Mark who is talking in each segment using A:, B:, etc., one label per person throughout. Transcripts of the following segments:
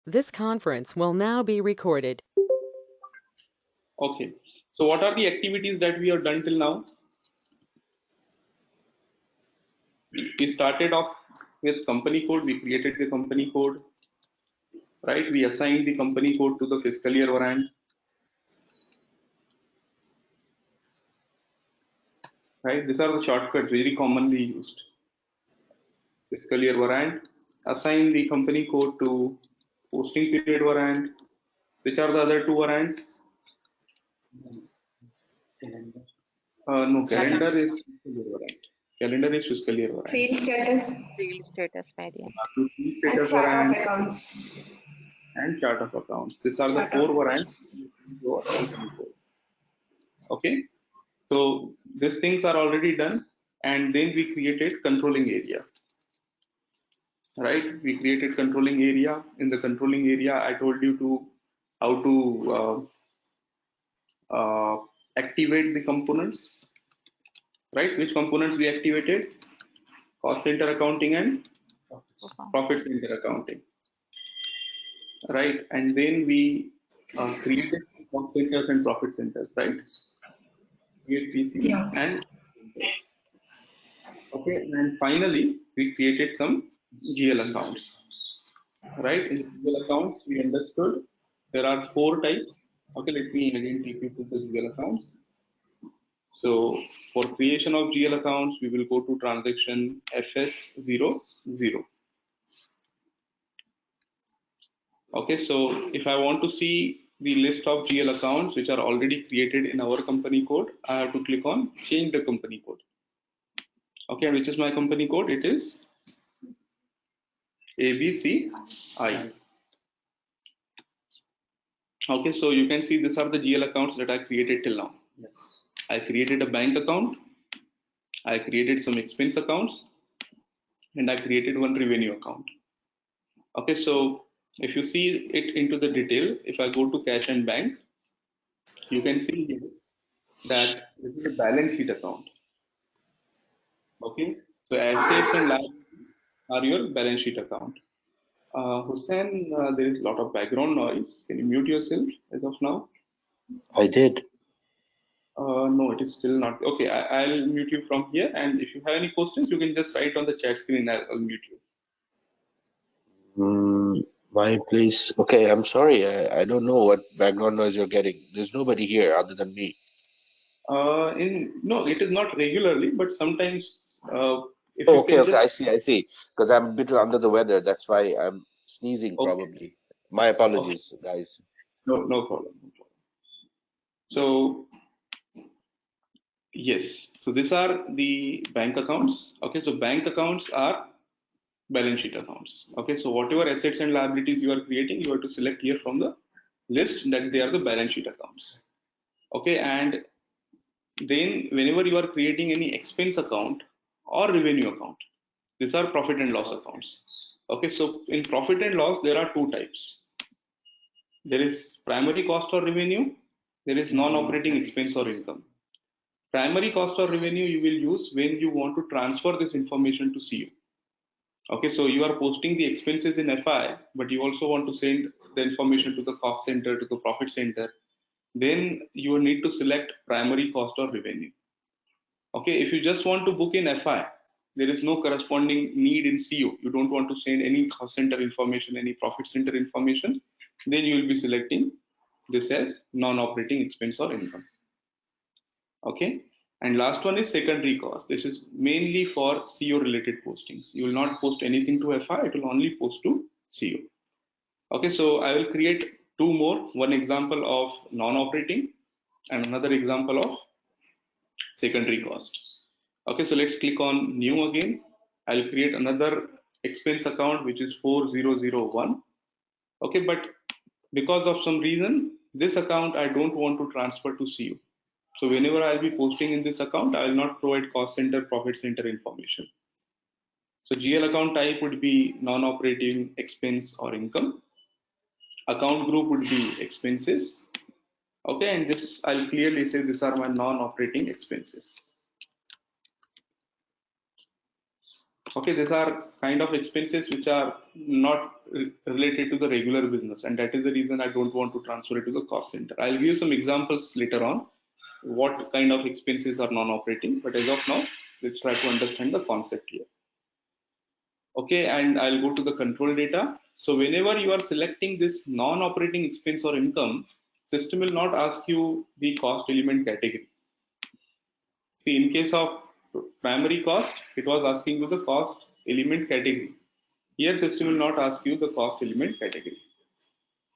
A: This conference will now be recorded.
B: Okay, so what are the activities that we have done till now? We started off with company code. We created the company code, right? We assigned the company code to the fiscal year warrant, right? These are the shortcuts very commonly used. Fiscal year warrant, assign the company code to posting period warrant. Which are the other two warrants? No, calendar is fiscal year warrant. Calendar is fiscal year warrant.
C: Field status.
D: Field status variant.
B: Field
C: And
B: status
C: chart of
B: warrant
C: accounts.
B: and chart of accounts. These are the
C: Chart
B: four
C: of
B: warrants. Okay, so these things are already done, and then we created controlling area. Right, we created controlling area. In the controlling area, I told you to how to activate the components. Right, which components we activated? Cost center accounting and profit center accounting. Right, and then we created cost centers and profit centers. Right, create PC and okay, and finally we created some GL accounts. Right, in GL accounts we understood there are four types. Okay, let me again take you to the GL accounts. So for creation of GL accounts, we will go to transaction FS00. Okay, so if I want to see the list of GL accounts which are already created in our company code, I have to click on change the company code. Okay, which is my company code? It is ABCI. Okay, so you can see these are the GL accounts that I created till now. Yes. I created a bank account, I created some expense accounts, and I created one revenue account. Okay, so if you see it into the detail, if I go to cash and bank, you can see here that this is a balance sheet account. Okay, so assets and liabilities are your balance sheet account. Hussein, there is a lot of background noise. Can you mute yourself as of now?
E: I did.
B: No, it is still not. Okay, I'll mute you from here. And if you have any questions, you can just write on the chat screen. I'll mute you.
E: My place. Okay, I'm sorry. I don't know what background noise you're getting. There's nobody here other than me.
B: No, it is not regularly, but sometimes if
E: Oh,
B: you
E: okay,
B: can
E: okay.
B: just.
E: I see. Because I'm a bit under the weather. That's why I'm sneezing
B: Okay.
E: probably. My apologies, guys.
B: No, no problem. No problem. So yes, so these are the bank accounts. Okay, so bank accounts are balance sheet accounts. Okay, so whatever assets and liabilities you are creating, you have to select here from the list that they are the balance sheet accounts. Okay, and then whenever you are creating any expense account or revenue account, these are profit and loss accounts. Okay, so in profit and loss, there are two types. There is primary cost or revenue, there is non-operating expense or income. Primary cost or revenue you will use when you want to transfer this information to CU. Okay, so you are posting the expenses in FI, but you also want to send the information to the cost center, to the profit center. Then you will need to select primary cost or revenue. Okay, if you just want to book in FI, there is no corresponding need in CU. You don't want to send any cost center information, any profit center information. Then you will be selecting this as non-operating expense or income. Okay, and last one is secondary cost. This is mainly for CO related postings. You will not post anything to FI, it will only post to CO. Okay, so I will create two more, one example of non-operating and another example of secondary costs. Okay, so let's click on new again. I'll create another expense account which is 4001. Okay, but because of some reason, this account I don't want to transfer to CU. So whenever I'll be posting in this account, I will not provide cost center, profit center information. So GL account type would be non-operating expense or income. Account group would be expenses. Okay, and this I'll clearly say these are my non-operating expenses. Okay, these are kind of expenses which are not related to the regular business, and that is the reason I don't want to transfer it to the cost center. I'll give you some examples later on what kind of expenses are non-operating, but as of now, let's try to understand the concept here. Okay, and I'll go to the control data. So whenever you are selecting this non-operating expense or income, system will not ask you the cost element category. See, in case of primary cost, it was asking you the cost element category. Here, system will not ask you the cost element category.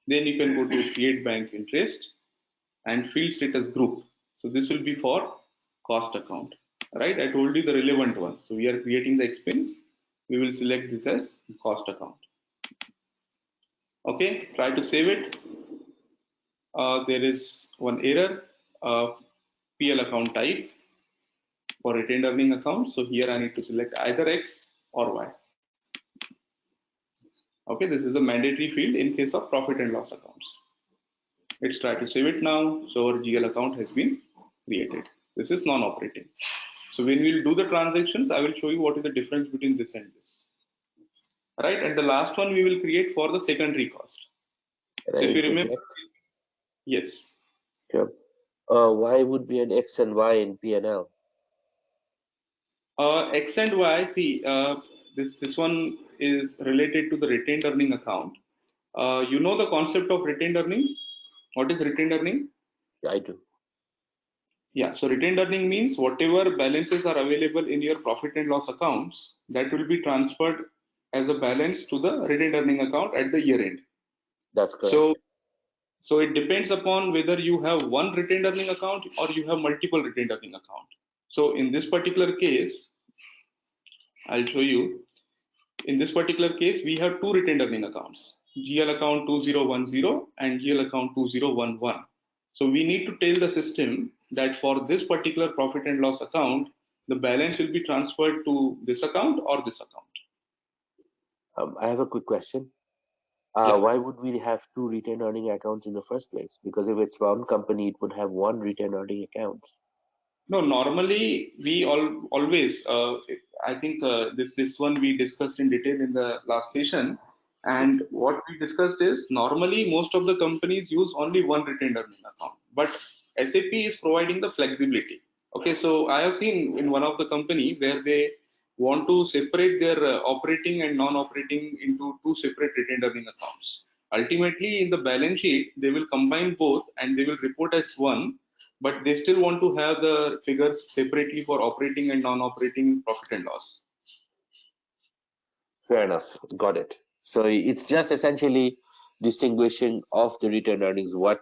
B: Then you can go to create bank interest and field status group. So this will be for cost account, right? I told you the relevant one. So we are creating the expense. We will select this as cost account. Okay, try to save it. There is one error, PL account type for retained earning account. So here I need to select either X or Y. Okay, this is a mandatory field in case of profit and loss accounts. Let's try to save it now. So our GL account has been created. This is non-operating. So when we'll do the transactions, I will show you what is the difference between this and this. Right, and the last one we will create for the secondary cost.
E: Can
B: So
E: I
B: if you remember,
E: interject?
B: yes.
E: Sure. Why would be an X and Y in P&L?
B: X and Y, see, this one is related to the retained earning account. You know the concept of retained earning? What is retained earning?
E: I do.
B: Yeah, so retained earning means whatever balances are available in your profit and loss accounts, that will be transferred as a balance to the retained earning account at the year end.
E: That's correct.
B: So it depends upon whether you have one retained earning account or you have multiple retained earning account. So in this particular case, I'll show you. In this particular case, we have two retained earning accounts, GL account 2010 and GL account 2011. So we need to tell the system that for this particular profit and loss account, the balance will be transferred to this account or this account.
E: I have a quick question.
B: Yeah.
E: Why would we have two retained earning accounts in the first place? Because if it's one company, it would have one retained earning accounts.
B: No, normally we always. I think this one we discussed in detail in the last session, and what we discussed is normally most of the companies use only one retained earning account, but SAP is providing the flexibility. Okay, so I have seen in one of the company where they want to separate their operating and non-operating into two separate retained earning accounts. Ultimately, in the balance sheet, they will combine both and they will report as one, but they still want to have the figures separately for operating and non-operating profit and loss.
E: Fair enough. Got it. So it's just essentially distinguishing of the retained earnings, what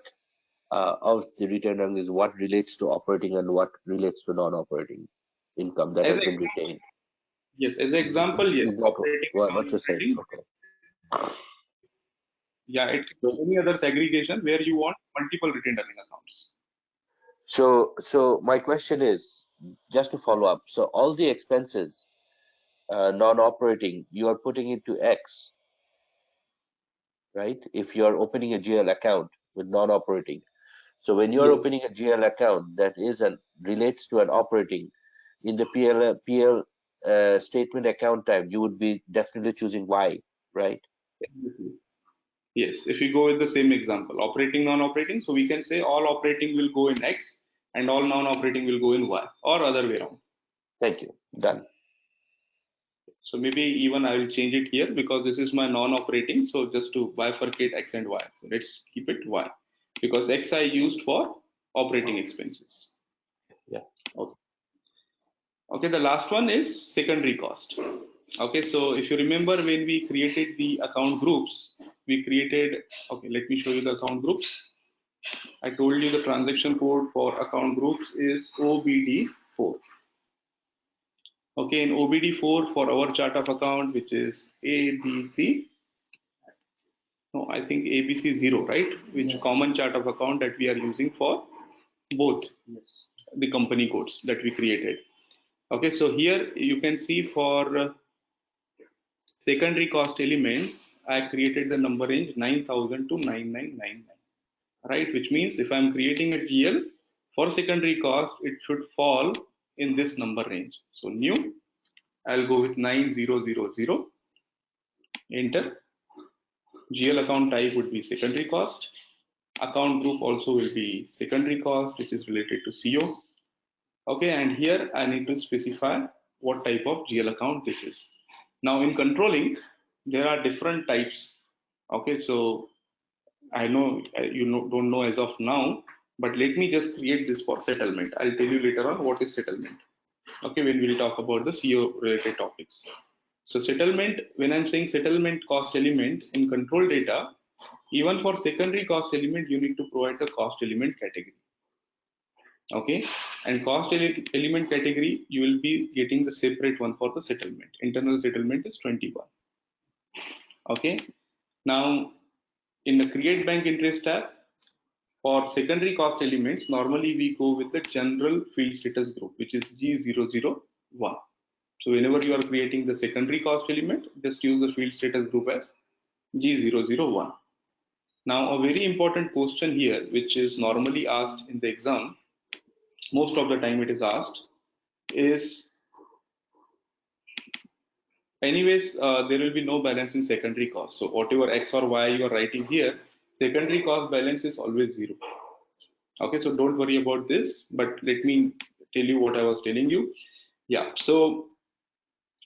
E: relates to operating and what relates to non-operating income that
B: As
E: has
B: a,
E: been retained.
B: yes, as an example, yes,
E: Is that
B: operating and
E: what you're saying?
B: non-operating.
E: Okay.
B: Yeah, it's any other segregation where you want multiple retained earning accounts.
E: So my question is, just to follow up, so all the expenses, non-operating, you are putting into X, right? If you are opening a GL account with non-operating. So when you are
B: Yes,
E: opening a GL account that relates to an operating, in the PL statement account type, you would be definitely choosing Y, right?
B: definitely. Yes, if we go with the same example, operating, non-operating, so we can say all operating will go in X and all non-operating will go in Y, or other way around.
E: Thank you. Done.
B: So maybe even I will change it here because this is my non-operating. So just to bifurcate X and Y. So let's keep it Y because X I used for operating expenses.
E: Yeah.
B: Okay. Okay, the last one is secondary cost. Okay, so if you remember when we created the account groups, we created, okay, let me show you the account groups. I told you the transaction code for account groups is OBD4. Okay, in OBD4 for our chart of account, which is ABC. No, I think ABC 0, right? Which yes. Common chart of account that we are using for both yes. The company codes that we created. Okay, so here you can see for secondary cost elements, I created the number range 9,000 to 9999, right? Which means if I'm creating a GL for secondary cost, it should fall in this number range. So new, I'll go with 9000. Enter. GL account type would be secondary cost. Account group also will be secondary cost, which is related to CO. Okay, and here I need to specify what type of GL account this is. Now in controlling, there are different types. Okay, so I know don't know as of now, but let me just create this for settlement. I'll tell you later on what is settlement. Okay, when we'll talk about the CO related topics. So settlement, when I'm saying settlement cost element in control data, even for secondary cost element, you need to provide the cost element category. Okay, and cost element category, you will be getting the separate one for the settlement. Internal settlement is 21. Okay, now in the create bank interest tab, for secondary cost elements, normally we go with the general field status group, which is G001. So whenever you are creating the secondary cost element, just use the field status group as G001. Now, a very important question here, which is normally asked in the exam, most of the time it is asked, is anyways, there will be no balance in secondary cost. So whatever X or Y you are writing here, secondary cost balance is always 0. Okay, so don't worry about this, but let me tell you what I was telling you. Yeah, so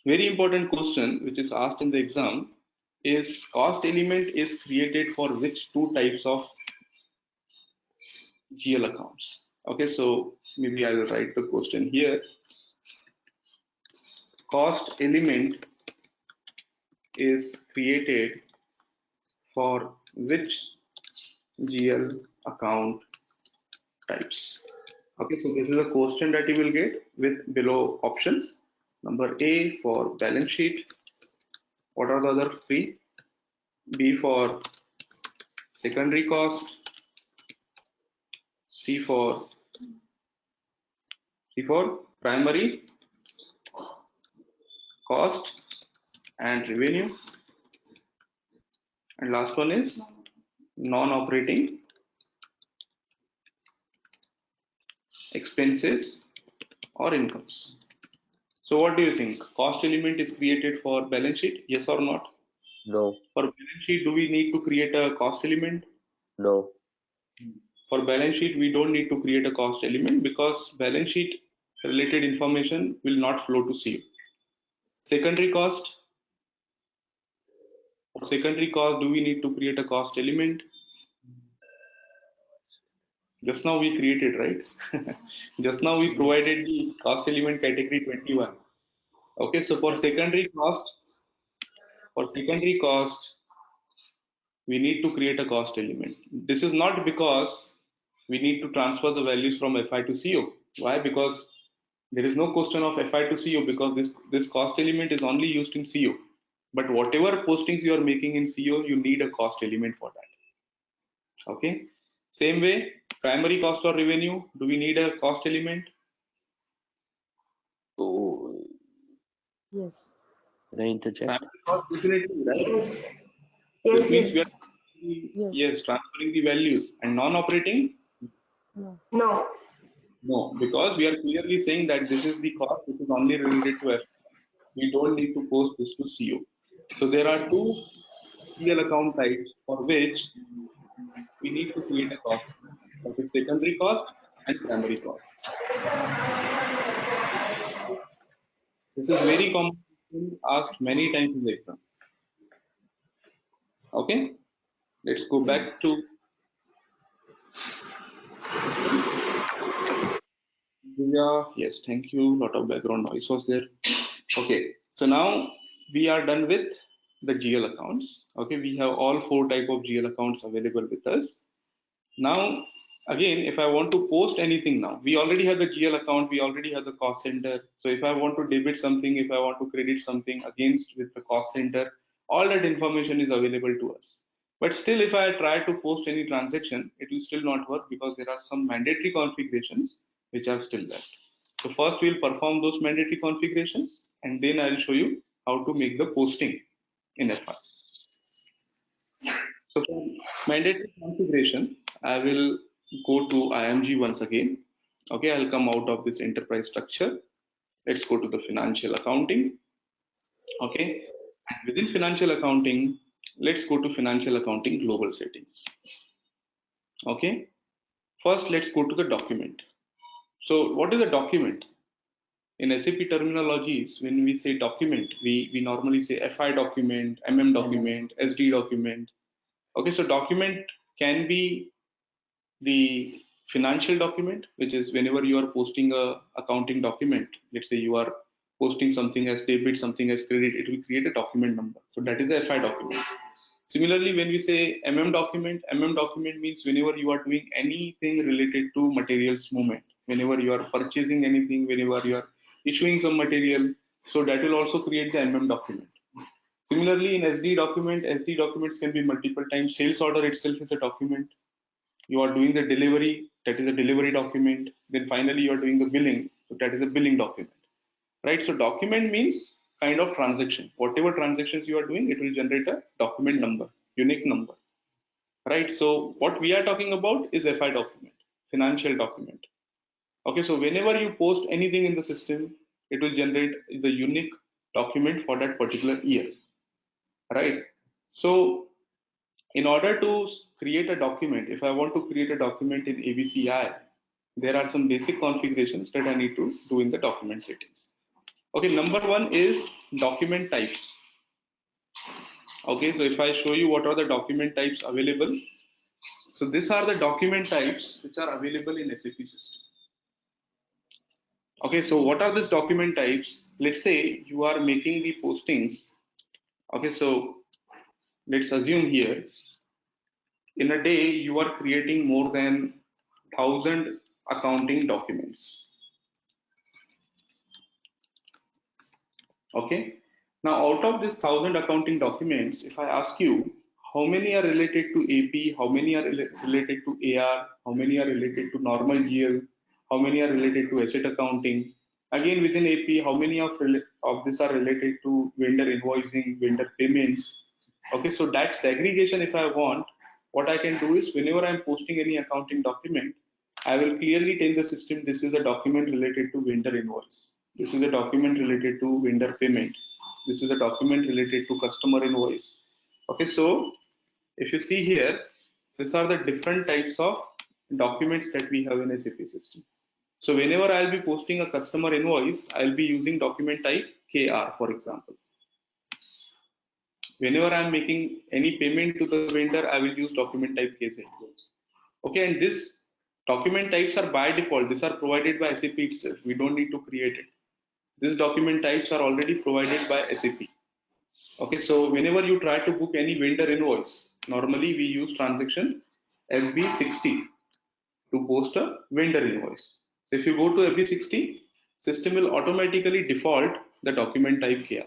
B: very important question which is asked in the exam is cost element is created for which two types of GL accounts. Okay, so maybe I will write the question here. Cost element is created for which GL account types. Okay, so this is a question that you will get with below options. Number A for balance sheet. What are the other three? B for secondary cost. C for primary cost and revenue. And last one is non-operating expenses or incomes. So what do you think? Cost element is created for balance sheet, yes or not?
E: No.
B: For balance sheet, do we need to create a cost element?
E: No.
B: For balance sheet, we don't need to create a cost element because balance sheet related information will not flow to CO. Secondary cost. For secondary cost, do we need to create a cost element? Just now we created, right? Just now we provided the cost element category 21. Okay, so for secondary cost, we need to create a cost element. This is not because we need to transfer the values from FI to CO. Why? Because there is no question of FI to CO because this cost element is only used in CO. But whatever postings you are making in CO, you need a cost element for that. Okay. Same way, primary cost or revenue, do we need a cost element?
E: Oh,
A: Yes.
E: can I interject?
B: Primary cost definitely, right?
C: Yes.
B: This
C: Yes,
B: means
C: yes.
A: Yes.
B: transferring the values. And non-operating?
A: No.
C: No.
B: No, because we are clearly saying that this is the cost which is only related to FI. We don't need to post this to CO. So there are two GL account types for which we need to create a cost. That is secondary cost and primary cost. This is very common, asked many times in the exam. Okay, let's go back to yes, thank you. Lot of background noise was there. Okay, so now we are done with the GL accounts. Okay, we have all 4 type of GL accounts available with us. Now, again, if I want to post anything now, we already have the GL account, we already have the cost center. So if I want to debit something, if I want to credit something against with the cost center, all that information is available to us. But still, if I try to post any transaction, it will still not work because there are some mandatory configurations which are still left. So first we'll perform those mandatory configurations and then I'll show you how to make the posting in FI. So for mandatory configuration, I will go to IMG once again. Okay, I'll come out of this enterprise structure. Let's go to the financial accounting. Okay, and within financial accounting, let's go to financial accounting global settings. Okay, first let's go to the document. So what is a document? In SAP terminologies, when we say document, we normally say FI document, document, SD document. Okay, so document can be the financial document, which is whenever you are posting a accounting document, let's say you are posting something as debit, something as credit, it will create a document number. So that is a FI document. Similarly, when we say MM document means whenever you are doing anything related to materials movement, whenever you are purchasing anything, whenever you are issuing some material, so that will also create the MM document. Similarly, in SD documents can be multiple times. Sales order itself is a document. You are doing the delivery, that is a delivery document. Then finally you are doing the billing, so that is a billing document. Right? So document means kind of transaction. Whatever transactions you are doing, it will generate a document number, unique number. Right? So what we are talking about is FI document, financial document. Okay, so whenever you post anything in the system, it will generate the unique document for that particular year. Right? So in order to create a document, if I want to create a document in ABCI, there are some basic configurations that I need to do in the document settings. Okay, number one is document types. Okay, so if I show you what are the document types available, so these are the document types which are available in SAP system. Okay, so what are these document types? Let's say you are making the postings. Okay, so let's assume here in a day you are creating more than 1,000 accounting documents. Okay, now out of this 1,000 accounting documents, if I ask you how many are related to AP, how many are related to AR, how many are related to normal GL, how many are related to asset accounting, again within AP, how many of this are related to vendor invoicing, vendor payments. Okay, so that segregation, if I want, what I can do is whenever I'm posting any accounting document, I will clearly tell the system this is a document related to vendor invoice. This is a document related to vendor payment. This is a document related to customer invoice. Okay, so if you see here, these are the different types of documents that we have in SAP system. So whenever I'll be posting a customer invoice, I'll be using document type KR, for example. Whenever I'm making any payment to the vendor, I will use document type KZ. Okay, and this document types are by default. These are provided by SAP itself. We don't need to create it. These document types are already provided by SAP. Okay, so whenever you try to book any vendor invoice, normally we use transaction FB60 to post a vendor invoice. So if you go to FB60, system will automatically default the document type here.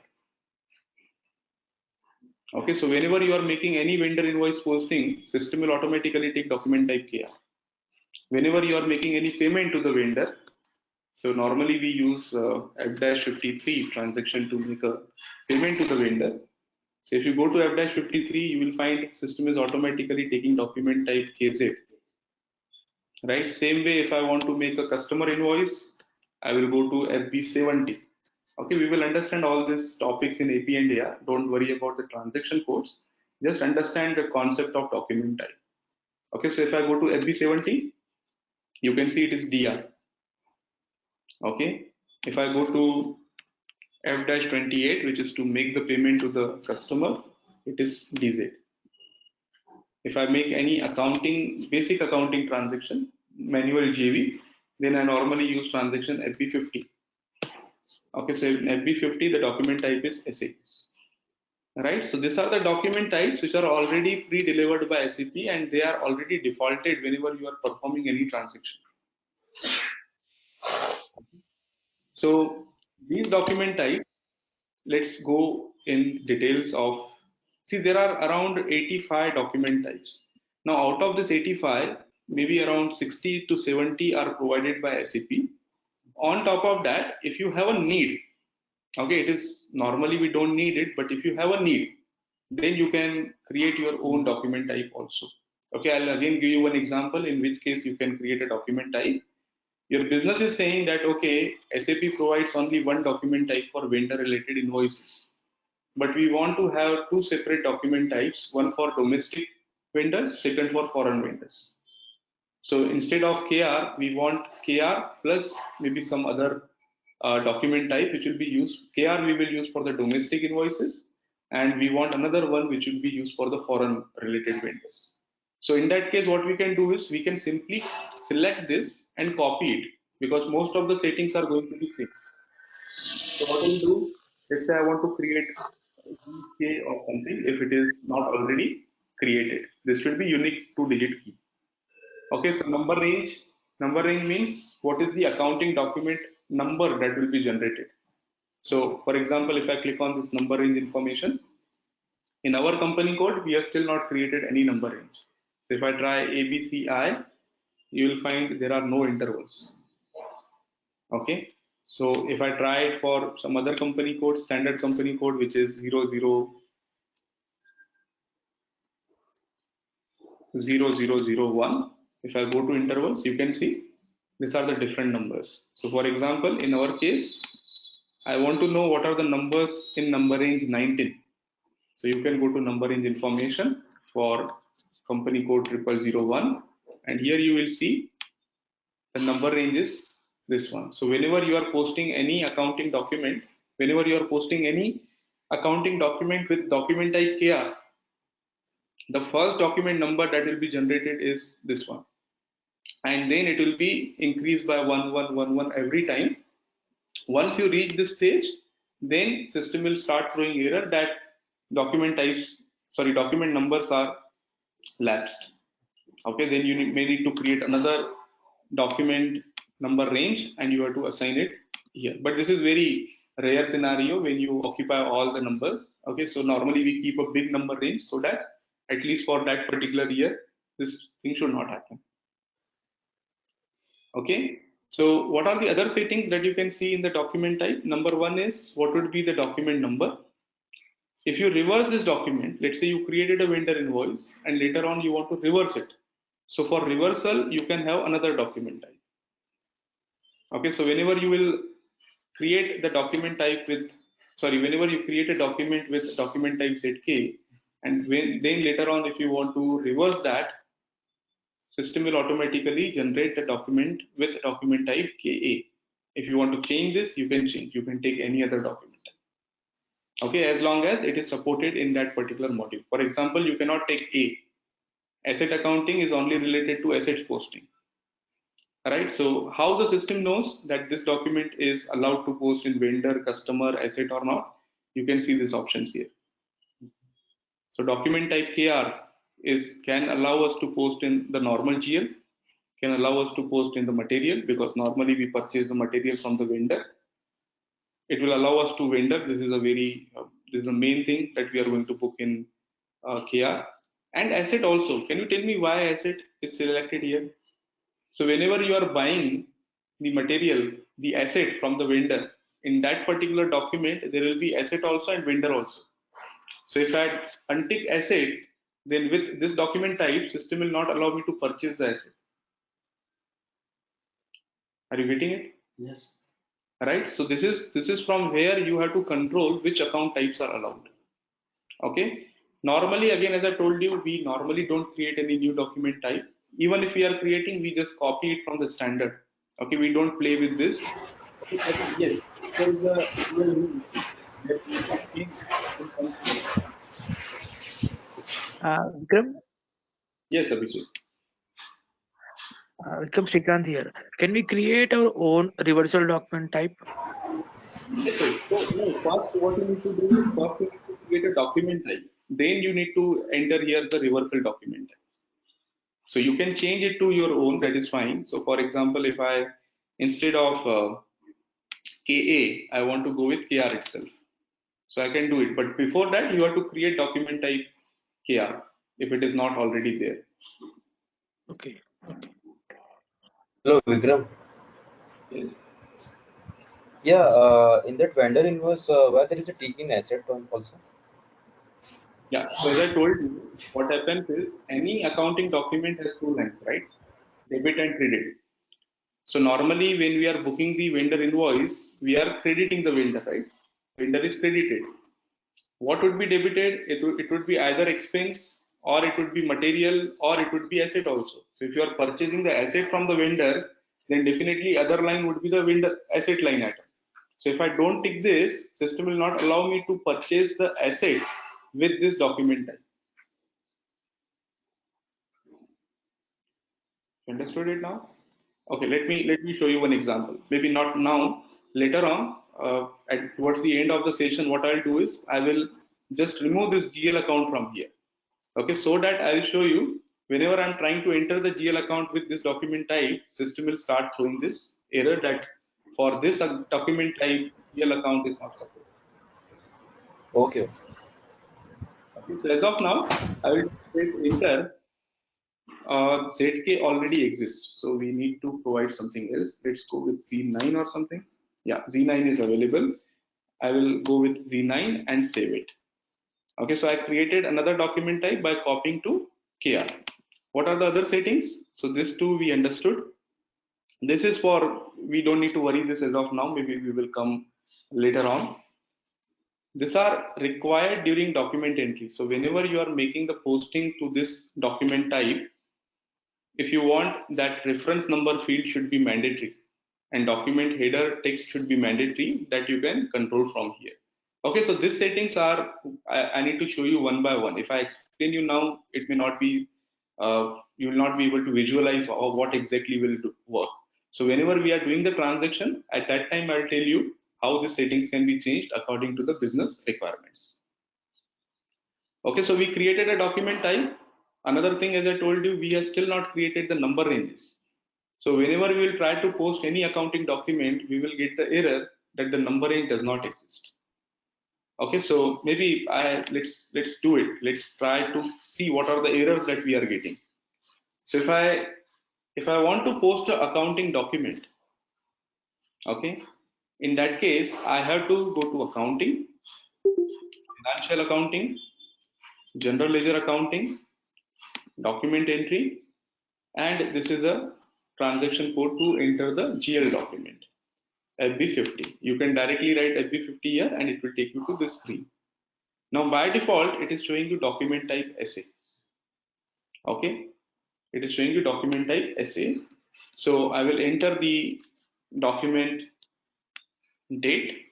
B: Okay, so whenever you are making any vendor invoice posting, system will automatically take document type here. Whenever you are making any payment to the vendor, so normally we use F-53 transaction to make a payment to the vendor. So if you go to F-53, you will find system is automatically taking document type KZ. Right? Same way, if I want to make a customer invoice, I will go to FB70. Okay, we will understand all these topics in AP and AR. Don't worry about the transaction codes. Just understand the concept of document type. Okay, so if I go to FB70, you can see it is DR. Okay, if I go to F-28, which is to make the payment to the customer, it is DZ. If I make any accounting, basic accounting transaction, manual JV, then I normally use transaction FB50. Okay, so in FB50, the document type is SA. Right, so these are the document types which are already pre-delivered by SAP and they are already defaulted whenever you are performing any transaction. So these document types, let's go in details of, see there are around 85 document types. Now out of this 85, maybe around 60 to 70 are provided by SAP. On top of that, if you have a need, okay, it is normally we don't need it, but if you have a need, then you can create your own document type also. Okay, I'll again give you one example in which case you can create a document type. Your business is saying that, okay, SAP provides only one document type for vendor related invoices. but we want to have two separate document types, one for domestic vendors, second for foreign vendors. So instead of KR, we want KR plus maybe some other document type which will be used. KR we will use for the domestic invoices, and we want another one which will be used for the foreign related vendors. So in that case, what we can do is we can simply select this and copy it, because most of the settings are going to be same. So what I'll do, let's say I want to create UK or something if it is not already created. This will be unique 2-digit key. Okay, so number range means what is the accounting document number that will be generated. So for example, if I click on this number range information, in our company code, we have still not created any number range. So if I try ABCI, you will find there are no intervals. Okay, so if I try it for some other company code, standard company code, which is 000001, if I go to intervals, you can see these are the different numbers. So for example, in our case, I want to know what are the numbers in number range 19. So you can go to number range information for company code 0001, and here you will see the number range is this one. So whenever you are posting any accounting document, with document type KR, the first document number that will be generated is this one, and then it will be increased by 1111 every time. Once you reach this stage, then system will start throwing error that document numbers are lapsed. Okay, then you may need to create another document number range and you have to assign it here. But this is very rare scenario when you occupy all the numbers. Okay, so normally we keep a big number range so that at least for that particular year, this thing should not happen. Okay, so what are the other settings that you can see in the document type? Number one is what would be the document number. If you reverse this document, let's say you created a vendor invoice and later on you want to reverse it. So for reversal, you can have another document type. Okay, so whenever you will create the document type whenever you create a document with document type ZK, and then later on if you want to reverse that, system will automatically generate the document with document type KA. If you want to change this, you can change. You can take any other document type. Okay, as long as it is supported in that particular module. For example, you cannot take A. Asset accounting is only related to assets posting. Right, so how the system knows that this document is allowed to post in vendor, customer, asset or not, you can see these options here. So document type KR can allow us to post in the normal GL, can allow us to post in the material, because normally we purchase the material from the vendor. It will allow us to vendor. This is the main thing that we are going to book in KR. And asset also. Can you tell me why asset is selected here? So whenever you are buying the material, the asset from the vendor, in that particular document, there will be asset also and vendor also. So if I untick asset, then with this document type, system will not allow me to purchase the asset. Are you getting it?
A: Yes.
B: Right. So this is from where you have to control which account types are allowed. Okay. Normally, again, as I told you, we normally don't create any new document type. Even if we are creating, we just copy it from the standard. Okay, we don't play with this. Okay, but yes, there is a real need that we can change in some case.
C: Vikram,
B: Yes, Abhishek.
C: Vikram Srikanth here. Can we create our own reversal document type?
B: Yes, sir. So no, first what you need to do is first you need to create a document type. Then you need to enter here the reversal document type. So you can change it to your own, that is fine. So for example, if I, instead of KA, I want to go with KR itself. So I can do it. But before that, you have to create document type KR if it is not already there.
C: Okay.
D: Hello, Vikram.
B: Yes.
D: Yeah, in that vendor invoice, where there is a taking asset on also.
B: Yeah. So as I told you, what happens is any accounting document has two lines, right? Debit and credit. So normally when we are booking the vendor invoice, we are crediting the vendor, right? Vendor is credited. What would be debited? It would be either expense, or it would be material, or it would be asset also. So if you are purchasing the asset from the vendor, then definitely other line would be the vendor asset line item. So if I don't tick this, system will not allow me to purchase the asset with this document type. You understood it now? Okay, let me show you one example. Maybe not now, later on, towards the end of the session, what I'll do is I will just remove this GL account from here. Okay, so that I will show you whenever I'm trying to enter the GL account with this document type, system will start throwing this error that for this document type, GL account is not supported.
D: Okay.
B: Okay, so as of now, I will press enter. ZK already exists, so we need to provide something else. Let's go with Z9 or something. Yeah, Z9 is available. I will go with Z9 and save it. Okay, so I created another document type by copying to KR. What are the other settings? So this too we understood. This is for, we don't need to worry this as of now. Maybe we will come later on. These are required during document entry. So whenever you are making the posting to this document type, if you want, that reference number field should be mandatory and document header text should be mandatory, that you can control from here. Okay, so these settings are, I need to show you one by one. If I explain you now, it may not be, you will not be able to visualize what exactly will work. So whenever we are doing the transaction, at that time I'll tell you how the settings can be changed according to the business requirements. Okay, so we created a document type. Another thing, as I told you, we have still not created the number ranges. So whenever we will try to post any accounting document, we will get the error that the number range does not exist. Okay, so maybe let's do it. Let's try to see what are the errors that we are getting. So if I want to post an accounting document, okay, in that case I have to go to accounting, financial accounting, general ledger accounting, document entry, and this is a transaction code to enter the GL document, FB50. You can directly write FB50 here and it will take you to this screen. Now by default, it is showing you document type SA. Okay, it is showing you document type SA. So I will enter the document date.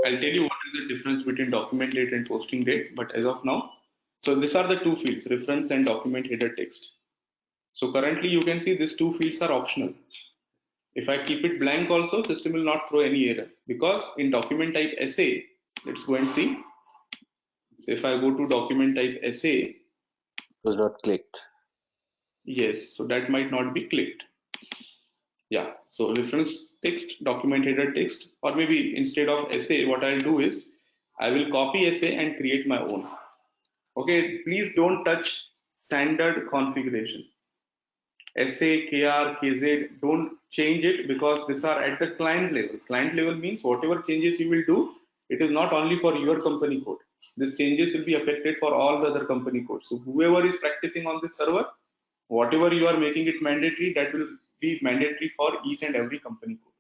B: I'll tell you what is the difference between document date and posting date, but as of now, so these are the two fields, reference and document header text. So currently you can see these two fields are optional. If I keep it blank also, system will not throw any error, because in document type SA, let's go and see. So if I go to document type SA,
E: It was not clicked.
B: yes, so that might not be clicked. Yeah, so reference text, document header text, or maybe instead of SA, what I'll do is I will copy SA and create my own. Okay, please don't touch standard configuration. SA, KR, KZ, don't change it, because these are at the client level. Client level means whatever changes you will do, it is not only for your company code. These changes will be affected for all the other company codes. So whoever is practicing on this server, whatever you are making it mandatory, that will be mandatory for each and every company code.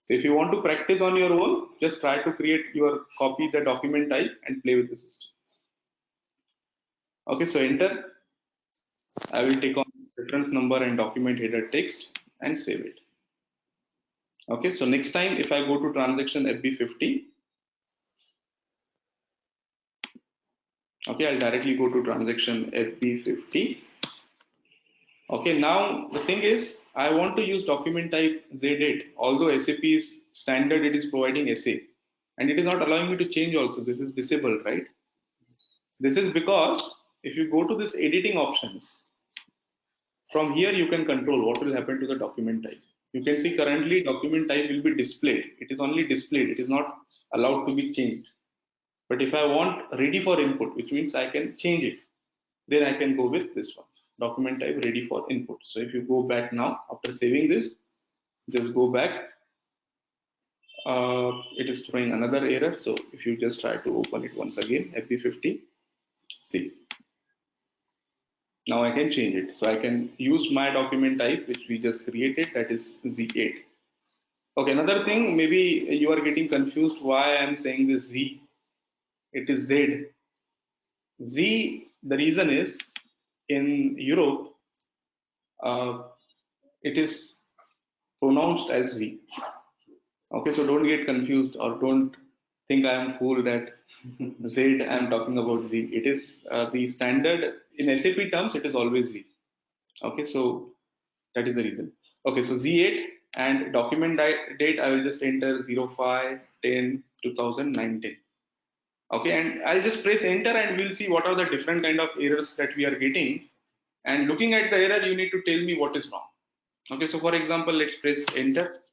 B: So if you want to practice on your own, just try to create your copy the document type and play with the system. Okay, so enter. I will take on reference number and document header text and save it. Okay, so next time if I go to transaction FB50, okay, I'll directly go to transaction FB50. Okay, now the thing is, I want to use document type Z8, although SAP is standard, it is providing SA, and it is not allowing me to change also. This is disabled, right? This is because if you go to this editing options, from here you can control what will happen to the document type. You can see currently document type will be displayed. It is only displayed. It is not allowed to be changed. But if I want ready for input, which means I can change it, then I can go with this one, document type ready for input. So if you go back now, after saving this, just go back. It is throwing another error. So if you just try to open it once again, FB50, see. Now I can change it. So I can use my document type, which we just created, that is Z8. Okay, another thing, maybe you are getting confused why I'm saying this Z. it is Z. Z, the reason is in Europe, it is pronounced as Z. Okay, so don't get confused or don't think I am fool that Z, I am talking about Z. It is the standard in SAP terms, it is always Z. Okay, so that is the reason. Okay, so Z8 and document date, I will just enter 05/10/2019. Okay, and I'll just press enter and we'll see what are the different kind of errors that we are getting. And looking at the error, you need to tell me what is wrong. Okay, so for example, let's press enter.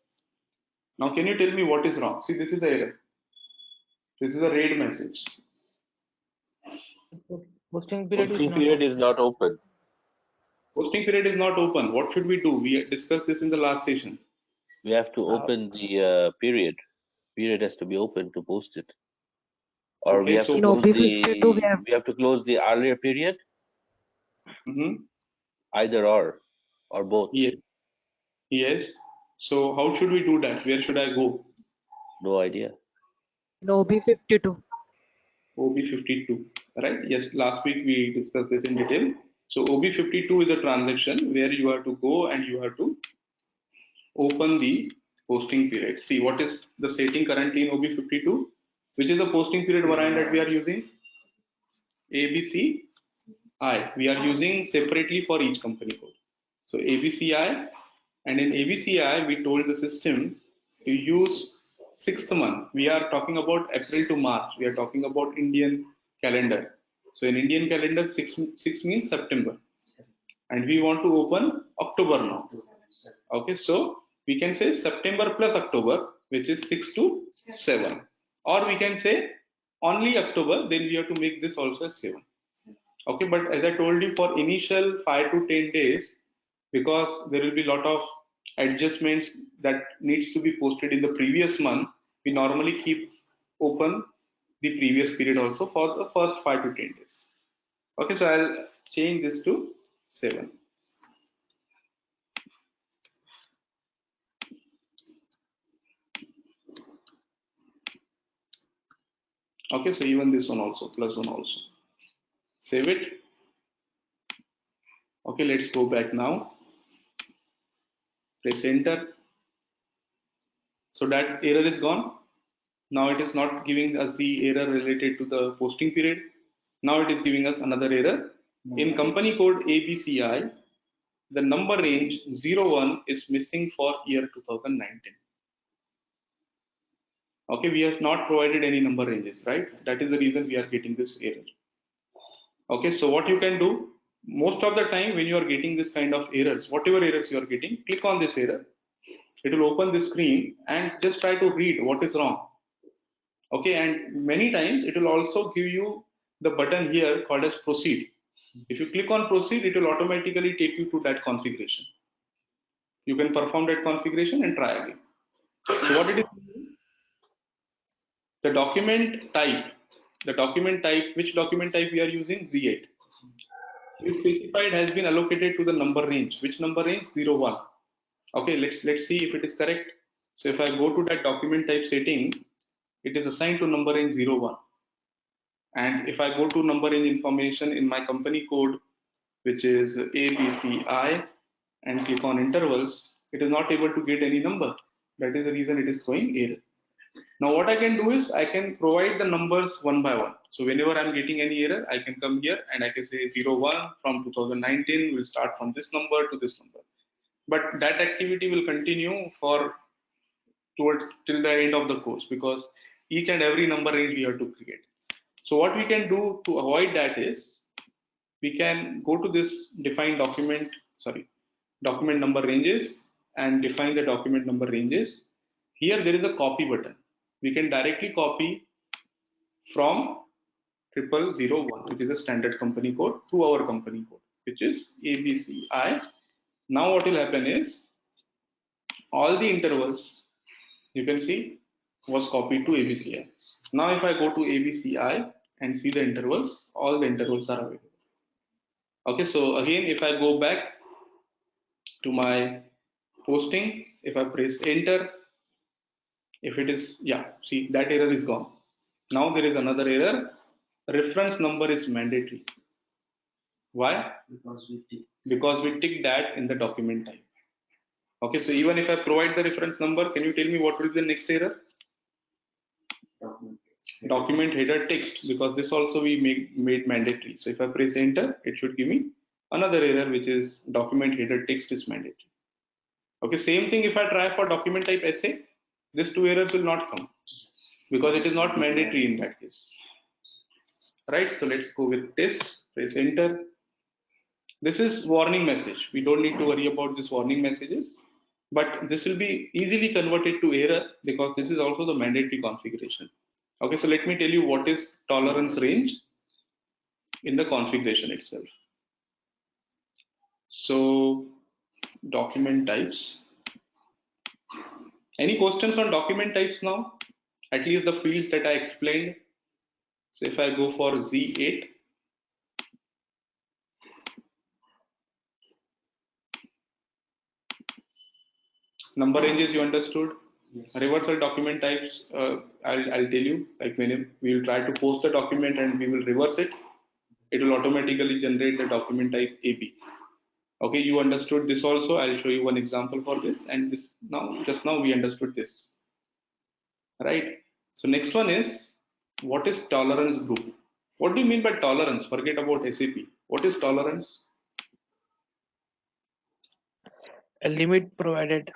B: Now, can you tell me what is wrong? See, this is the error. This is a red message.
C: Posting period is
E: Posting
C: not
E: period
C: open.
E: is not open.
B: Posting period is not open. What should we do? We discussed this in the last session.
E: We have to open the period. Period has to be open to post it. Or we
B: Okay,
E: have to
B: so
A: In
E: close
A: OB52, we
E: the
A: have,
E: we have to close the earlier period, either or both.
B: yes, yes. So how should we do that? Where should I go?
E: No idea.
A: in OB52.
B: OB52, right? Yes, last week we discussed this in detail. So OB52 is a transaction where you have to go and you have to open the posting period. See what is the setting currently in OB52, which is the posting period variant that we are using. ABCI. We are using separately for each company code. So ABCI, and in ABCI we told the system to use 6th month. We are talking about April to March. We are talking about Indian calendar. So in Indian calendar, 6 means September, and we want to open October now. Okay, so we can say September plus October, which is 6 to 7, or we can say only October, then we have to make this also as 7. Okay, but as I told you, for initial 5 to 10 days, because there will be a lot of adjustments that needs to be posted in the previous month, we normally keep open the previous period also for the first 5 to 10 days. Okay, so I'll change this to 7. Okay, so even this one also, plus 1 also. Save it. Okay, let's go back now. Press enter. So that error is gone. Now it is not giving us the error related to the posting period. Now it is giving us another error. In company code ABCI, the number range 01 is missing for year 2019. Okay, we have not provided any number ranges, right? That is the reason we are getting this error. Okay, so what you can do, most of the time when you are getting this kind of errors, whatever errors you are getting, click on this error. It will open the screen and just try to read what is wrong. Okay, and many times it will also give you the button here called as proceed. If you click on proceed, it will automatically take you to that configuration. You can perform that configuration and try again. So what it is, the document type, which document type we are using? Z8. Is specified has been allocated to the number range. Which number range? 01. Okay, let's see if it is correct. So if I go to that document type setting, it is assigned to number range 01. And if I go to number range information in my company code, which is ABCI, and click on intervals, it is not able to get any number. That is the reason it is showing error. Now what I can do is I can provide the numbers one by one. So whenever I'm getting any error, I can come here and I can say 01 from 2019 will start from this number to this number. But that activity will continue for towards till the end of the course, because each and every number range we have to create. So what we can do to avoid that is we can go to this define document number ranges and define the document number ranges. Here there is a copy button. We can directly copy from 0001, which is a standard company code, to our company code, which is ABCI. Now what will happen is all the intervals you can see was copied to ABCI. Now if I go to ABCI and see the intervals, all the intervals are available. Okay, so again, if I go back to my posting, if I press enter, if it is, yeah, see that error is gone. Now there is another error. Reference number is mandatory. Why? Because we tick that in the document type. Okay, so even if I provide the reference number, can you tell me what will be the next error? Document header text, because this also we made mandatory. So if I press enter, it should give me another error, which is document header text is mandatory. Okay, same thing if I try for document type essay, these two errors will not come because it is not mandatory in that case. Right, so let's go with test, press enter. This is warning message. We don't need to worry about this warning messages, but this will be easily converted to error because this is also the mandatory configuration. Okay, so let me tell you what is tolerance range in the configuration itself. So document types. Any questions on document types now? At least the fields that I explained. So if I go for Z8, number ranges you understood. Yes. Reversal document types, I'll tell you, like when we will try to post the document and we will reverse it, it will automatically generate the document type AB. Okay, you understood this also. I'll show you one example for this, and this just now we understood this, right? So next one is, what is tolerance group? What do you mean by tolerance? Forget about SAP. What is tolerance?
C: A limit provided.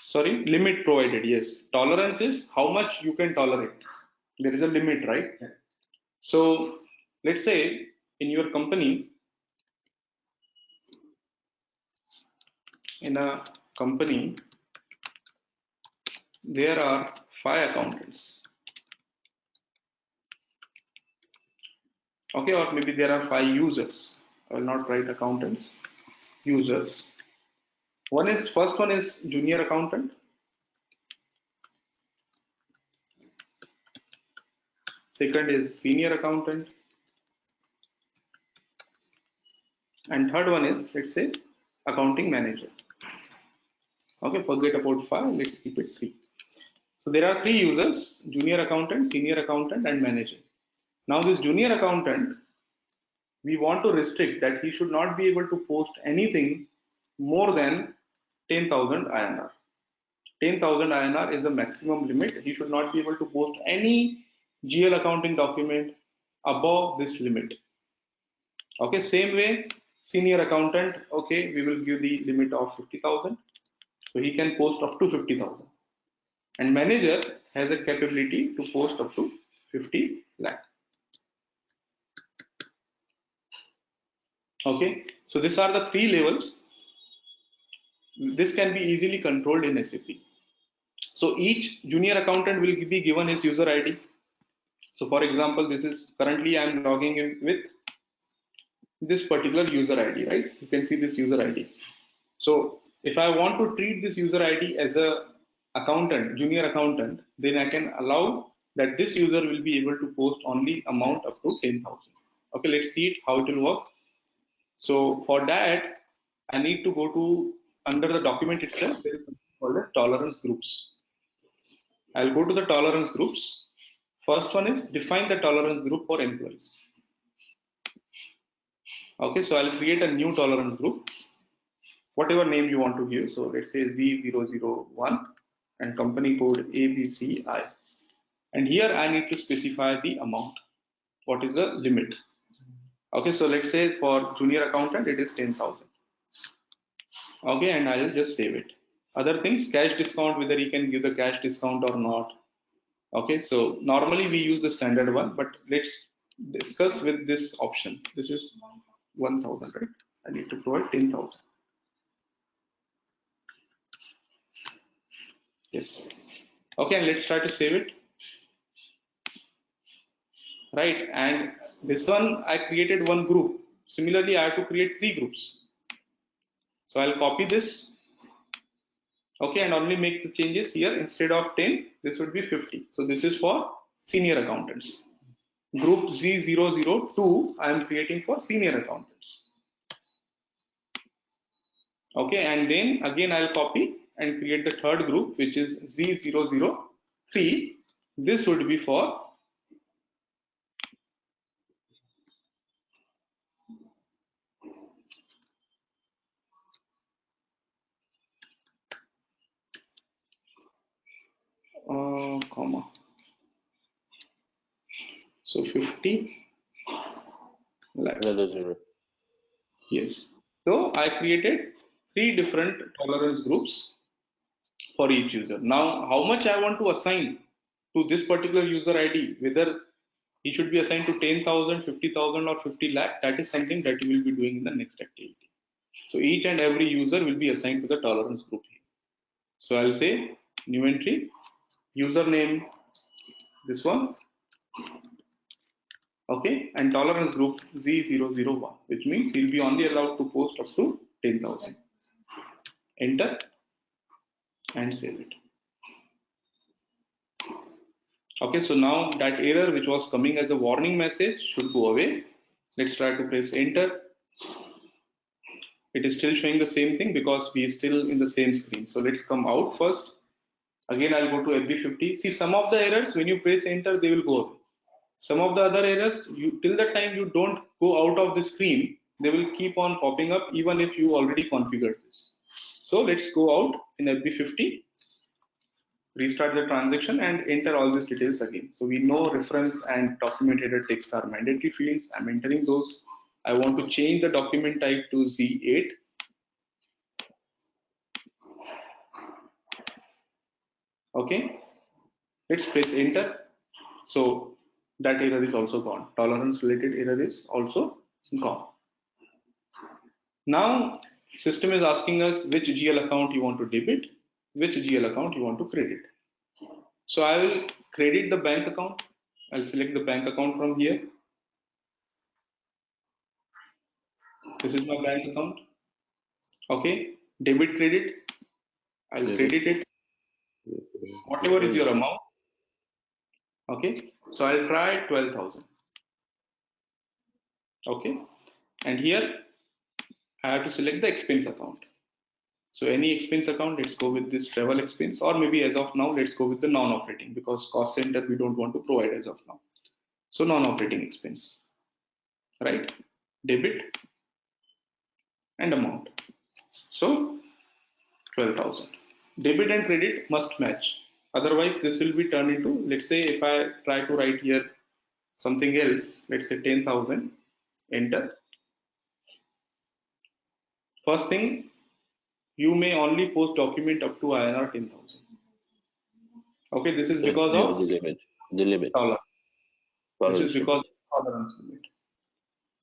B: Sorry, limit provided. Yes, tolerance is how much you can tolerate. There is a limit, right? Yeah. So let's say in your company, there are 5 accountants. Okay, or maybe there are 5 users. I will not write accountants, users. First one is junior accountant. Second is senior accountant. And third one is, let's say, accounting manager. Okay, forget about 5, let's keep it 3. So there are 3 users: junior accountant, senior accountant, and manager. Now this junior accountant, we want to restrict that he should not be able to post anything more than 10,000 INR. 10,000 INR is the maximum limit. He should not be able to post any GL accounting document above this limit. Okay, same way, senior accountant, okay, we will give the limit of 50,000. So he can post up to 50,000. And manager has a capability to post up to 50 lakh. Okay, so these are the 3 levels. This can be easily controlled in SAP. So each junior accountant will be given his user ID. So for example, this is currently I am logging in with this particular user ID, right? You can see this user ID. So if I want to treat this user ID as a accountant, junior accountant, then I can allow that this user will be able to post only amount up to 10,000. Okay, let's see it, how it will work. So for that, I need to go to under the document itself, there is something called as tolerance groups. I'll go to the tolerance groups. First one is define the tolerance group for employees. Okay, so I'll create a new tolerance group, whatever name you want to give. So let's say Z001 and company code ABCI. And here I need to specify the amount. What is the limit? Okay, so let's say for junior accountant, it is 10,000. Okay, and I'll just save it. Other things, cash discount, whether you can give the cash discount or not. Okay, so normally we use the standard one, but let's discuss with this option. This is 1,000, right? I need to provide 10,000. Yes. Okay, and let's try to save it. Right, and this one I created one group. Similarly, I have to create 3 groups. So I'll copy this. Okay, and only make the changes here. Instead of 10, this would be 50. So this is for senior accountants. Group Z002, I am creating for senior accountants. Okay, and then again I'll copy and create the third group, which is Z003 This would be for comma. So 50 lakh.
E: Another 0.
B: Yes. So I created 3 different tolerance groups for each user. Now, how much I want to assign to this particular user ID, whether he should be assigned to 10,000, 50,000, or 50 lakh, that is something that you will be doing in the next activity. So each and every user will be assigned to the tolerance group here. So I'll say new entry, username, this one, okay, and tolerance group Z001, which means he'll be only allowed to post up to 10,000. Enter and save it. Okay, so now that error which was coming as a warning message should go away. Let's try to press enter. It is still showing the same thing because we are still in the same screen. So let's come out first. Again, I'll go to FB50. See, some of the errors, when you press enter, they will go away. Some of the other errors, till the time you don't go out of the screen, they will keep on popping up even if you already configured this. So let's go out in FB50, restart the transaction and enter all these details again. So we know reference and document header text are mandatory fields. I'm entering those. I want to change the document type to Z8. Okay, let's press enter. So that error is also gone. Tolerance related error is also gone. Now system is asking us which GL account you want to debit, which GL account you want to credit. So I will credit the bank account. I'll select the bank account from here. This is my bank account. Okay, debit credit. I'll credit it. Whatever is your amount. Okay, so I'll try 12,000. Okay, and here I have to select the expense account. So any expense account, let's go with this travel expense, or maybe as of now, let's go with the non-operating because cost center we don't want to provide as of now. So non-operating expense, right? Debit and amount. So 12,000. Debit and credit must match. Otherwise, this will be turned into, let's say if I try to write here something else, let's say 10,000, enter. First thing, you may only post document up to INR 10,000. Okay, this is because of
E: the limit.
B: dollar. This is because of tolerance limit.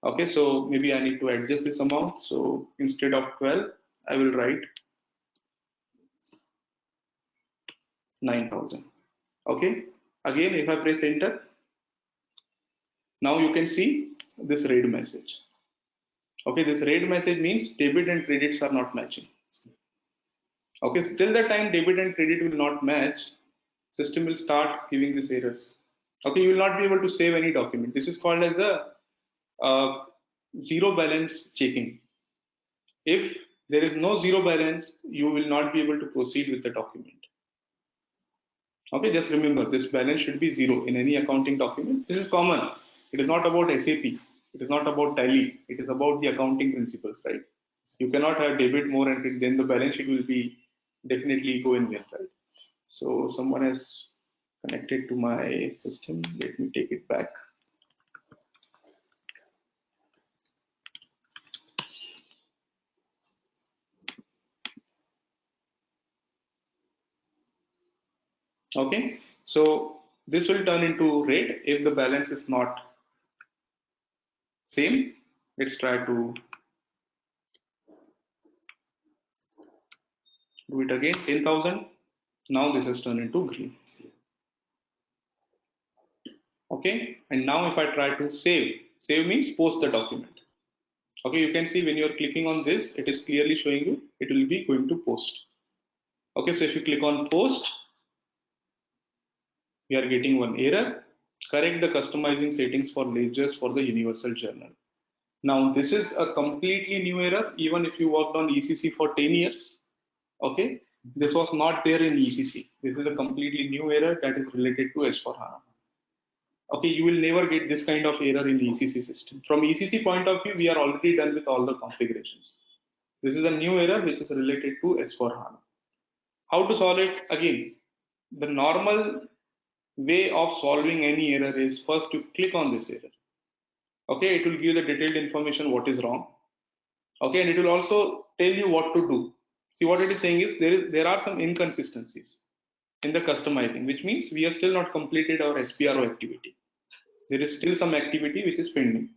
B: Okay, so maybe I need to adjust this amount. So instead of 12, I will write 9,000. Okay, again, if I press enter, now you can see this red message. Okay, this red message means debit and credits are not matching. Okay, so till the time debit and credit will not match, system will start giving these errors. Okay, you will not be able to save any document. This is called as a zero balance checking. If there is no zero balance, you will not be able to proceed with the document. Okay, just remember this balance should be zero in any accounting document. This is common. It is not about SAP. It is not about tally. It is about the accounting principles, right? You cannot have debit more and then the balance sheet will be definitely go in there, right? So someone has connected to my system. Let me take it back. Okay, so this will turn into red if the balance is not same. Let's try to do it again. 10,000. Now this has turned into green. Okay, and now if I try to save means post the document. Okay, you can see when you're clicking on this, it is clearly showing you it will be going to post. Okay, so if you click on post, we are getting one error. Correct the customizing settings for ledgers for the universal journal. Now this is a completely new error. Even if you worked on ECC for 10 years, okay, This was not there in ECC. This is a completely new error that is related to S4HANA. Okay, you will never get this kind of error in ECC system. From ECC point of view, we are already done with all the configurations. This is a new error which is related to S4HANA. How to solve it? Again, the normal way of solving any error is first you click on this error. Okay, it will give the detailed information what is wrong. Okay, and it will also tell you what to do. See, what it is saying is there are some inconsistencies in the customizing, which means we have still not completed our SPRO activity. There is still some activity which is pending.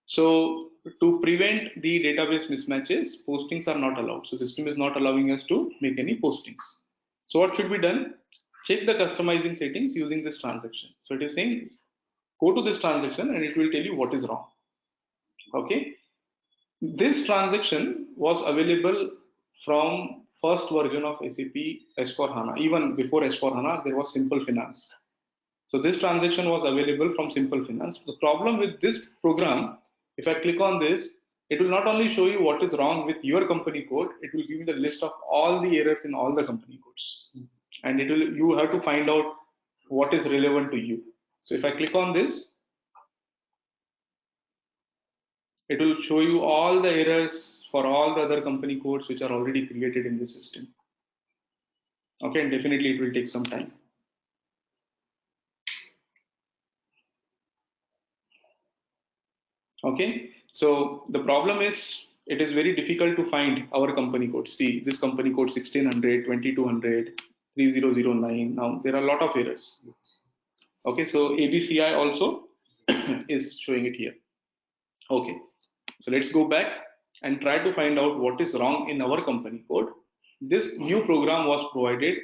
B: So to prevent the database mismatches, postings are not allowed. So system is not allowing us to make any postings. So what should be done? Check the customizing settings using this transaction. So it is saying go to this transaction and it will tell you what is wrong. Okay. This transaction was available from first version of SAP S4HANA. Even before S4HANA, there was Simple Finance. So this transaction was available from Simple Finance. The problem with this program, if I click on this, it will not only show you what is wrong with your company code, it will give you the list of all the errors in all the company codes. And you have to find out what is relevant to you. So if I click on this, it will show you all the errors for all the other company codes which are already created in the system. Okay, and definitely it will take some time. Okay, so the problem is it is very difficult to find our company code. See, this company code 1600, 2200, 3009. Now there are a lot of errors. Okay, so ABCI also is showing it here. Okay, so let's go back and try to find out what is wrong in our company code. This new program was provided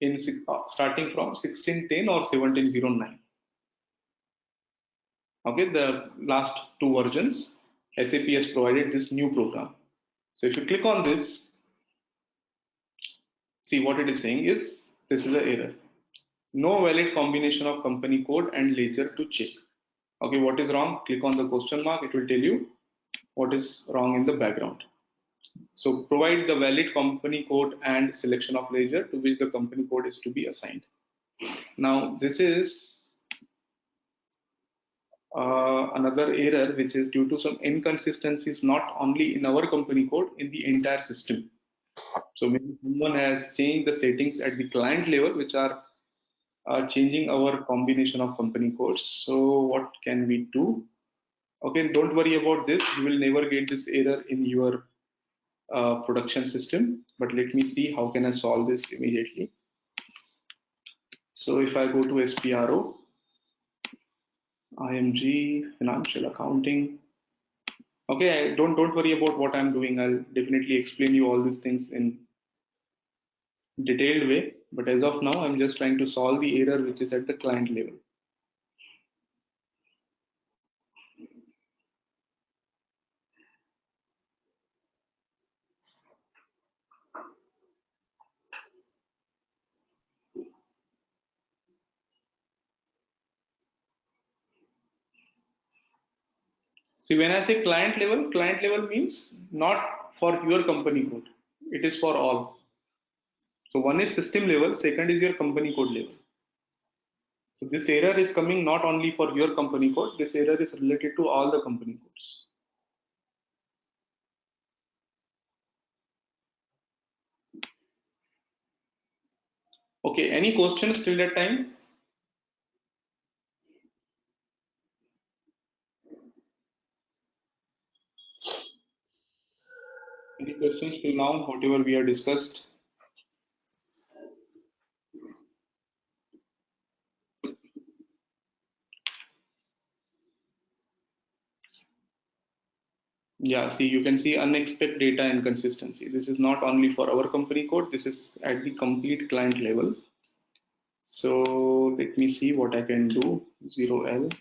B: in starting from 1610 or 1709. Okay, the last two versions, SAP has provided this new program. So if you click on this, see what it is saying is this is an error. No valid combination of company code and ledger to check. Okay, what is wrong? Click on the question mark. It will tell you what is wrong in the background. So provide the valid company code and selection of ledger to which the company code is to be assigned. Now this is another error which is due to some inconsistencies not only in our company code, in the entire system. So maybe someone has changed the settings at the client level which are changing our combination of company codes. So what can we do? Okay, don't worry about this. You will never get this error in your production system, but let me see how can I solve this immediately. So if I go to SPRO, IMG, financial accounting. Okay, don't worry about what I'm doing. I'll definitely explain you all these things in detailed way. But as of now, I'm just trying to solve the error which is at the client level. See, when I say client level means not for your company code. It is for all. So one is system level, second is your company code level. So this error is coming not only for your company code, this error is related to all the company codes. Okay, any questions till that time? Any questions till now, whatever we have discussed? Yeah, see, you can see unexpected data inconsistency. This is not only for our company code, this is at the complete client level. So let me see what I can do. 0L.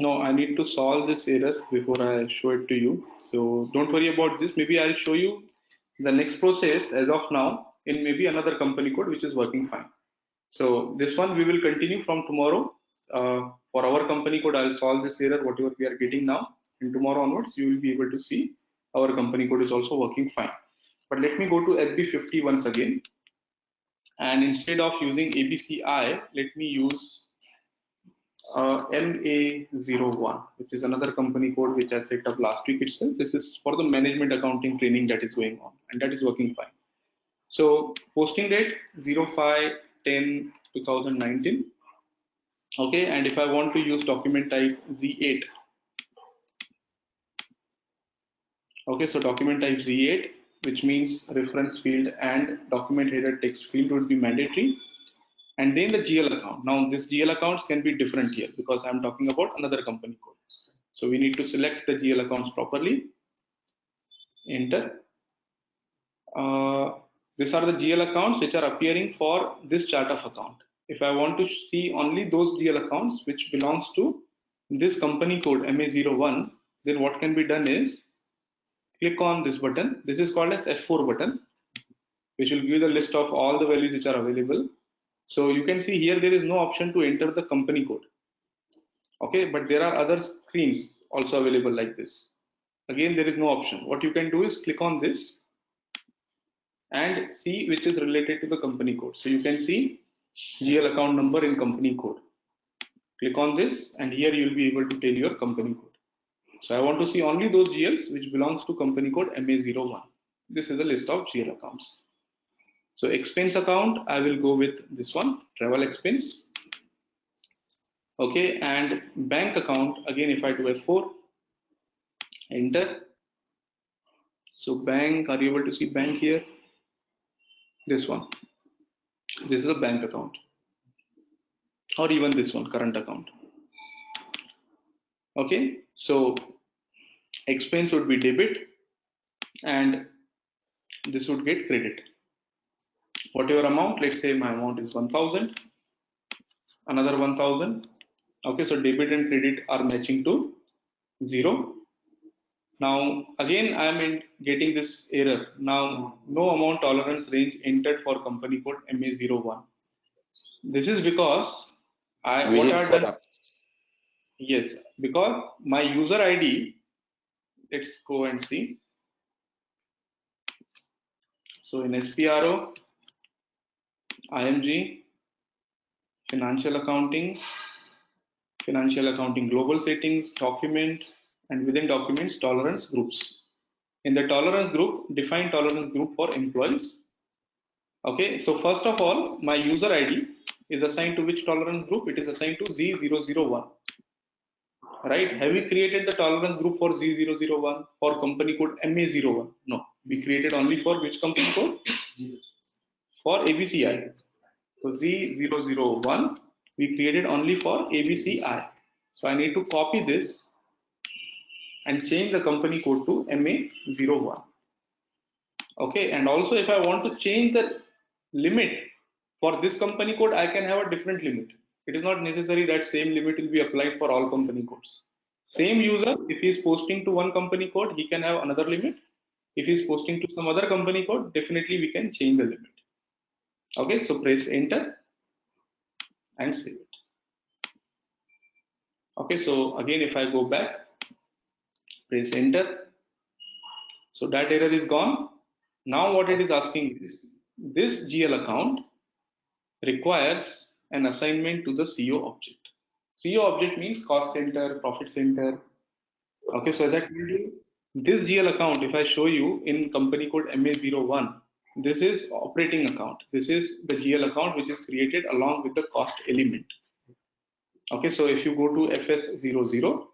B: No, I need to solve this error before I show it to you. So don't worry about this. Maybe I'll show you the next process as of now in maybe another company code which is working fine. So this one we will continue from tomorrow. For our company code, I'll solve this error, whatever we are getting now. And tomorrow onwards, you will be able to see our company code is also working fine. But let me go to SB50 once again. And instead of using ABCI, let me use MA01, which is another company code which I set up last week itself. This is for the management accounting training that is going on, and that is working fine. So posting date 05/10/2019. Okay, and if I want to use document type Z8. Okay, so document type Z8, which means reference field and document header text field would be mandatory. And then the GL account. Now this GL accounts can be different here because I'm talking about another company code. So we need to select the GL accounts properly. Enter. These are the GL accounts which are appearing for this chart of account. If I want to see only those GL accounts which belongs to this company code MA01, then what can be done is click on this button. This is called as F4 button, which will give you the list of all the values which are available. So you can see here there is no option to enter the company code. Okay, but there are other screens also available like this. Again, there is no option. What you can do is click on this and see which is related to the company code. So you can see GL account number in company code. Click on this and here you will be able to tell your company code. So I want to see only those GLs which belongs to company code MA01. This is a list of GL accounts. So expense account, I will go with this one, travel expense. Okay, and bank account, again if I do F4, enter. So bank, are you able to see bank here? This one. This is a bank account. Or even this one, current account. Okay, so expense would be debit and this would get credit. Whatever amount, let's say my amount is 1000, another 1000. Okay, so debit and credit are matching to 0. Now again I am getting this error. Now no amount tolerance range entered for company code MA01. This is because
E: We
B: what
E: didn't
B: are
E: set
B: done?
E: up.
B: Yes, because my user ID, let's go and see. So in SPRO, IMG, financial accounting global settings, document, and within documents, tolerance groups. In the tolerance group, define tolerance group for employees. Okay, so first of all, my user ID is assigned to which tolerance group? It is assigned to Z001. Right? Have we created the tolerance group for Z001 for company code MA01? No, we created only for which company code? For ABCI. So Z001 we created only for ABCI. So I need to copy this and change the company code to MA01. Okay, and also if I want to change the limit for this company code, I can have a different limit. It is not necessary that same limit will be applied for all company codes. Same user, if he is posting to one company code, he can have another limit. If he is posting to some other company code, definitely we can change the limit. Okay, so press enter and save it. Okay, so again, if I go back, press enter. So that error is gone. Now what it is asking is, this GL account requires an assignment to the CO object. CO object means cost center, profit center. Okay, so as I told you, this GL account, if I show you in company code MA01, this is operating account. This is the GL account which is created along with the cost element. Okay, so if you go to FS00,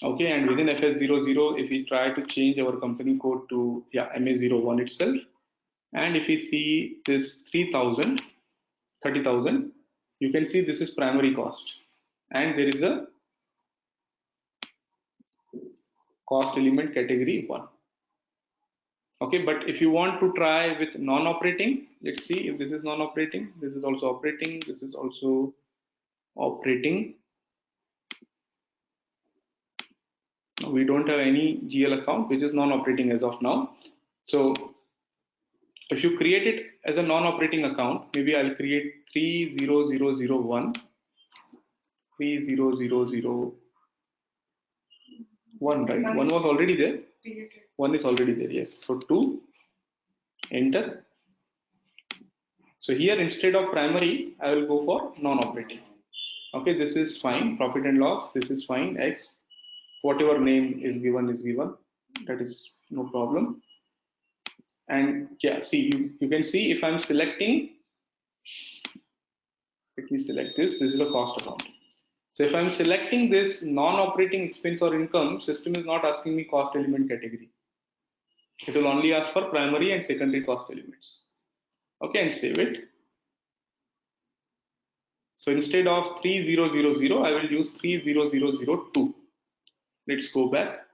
B: okay, and within FS00, if we try to change our company code to MA01 itself, and if we see this 30,000, you can see this is primary cost, and there is a cost element category 1. Okay, but if you want to try with non-operating, let's see if this is non-operating, this is also operating, this is also operating. We don't have any GL account which is non-operating as of now. So if you create it as a non-operating account, maybe I'll create 30001, 30001, right? One was already there. One is already there, yes. So 2, enter. So here instead of primary, I will go for non-operating. Okay, this is fine. Profit and loss, this is fine. X, whatever name is given, that is no problem. And yeah, see, you can see if I'm selecting, let me select this is a cost account. So if I'm selecting this non-operating expense or income, system is not asking me cost element category. It will only ask for primary and secondary cost elements. Okay, and save it. So instead of 3000, I will use 30002. Let's go back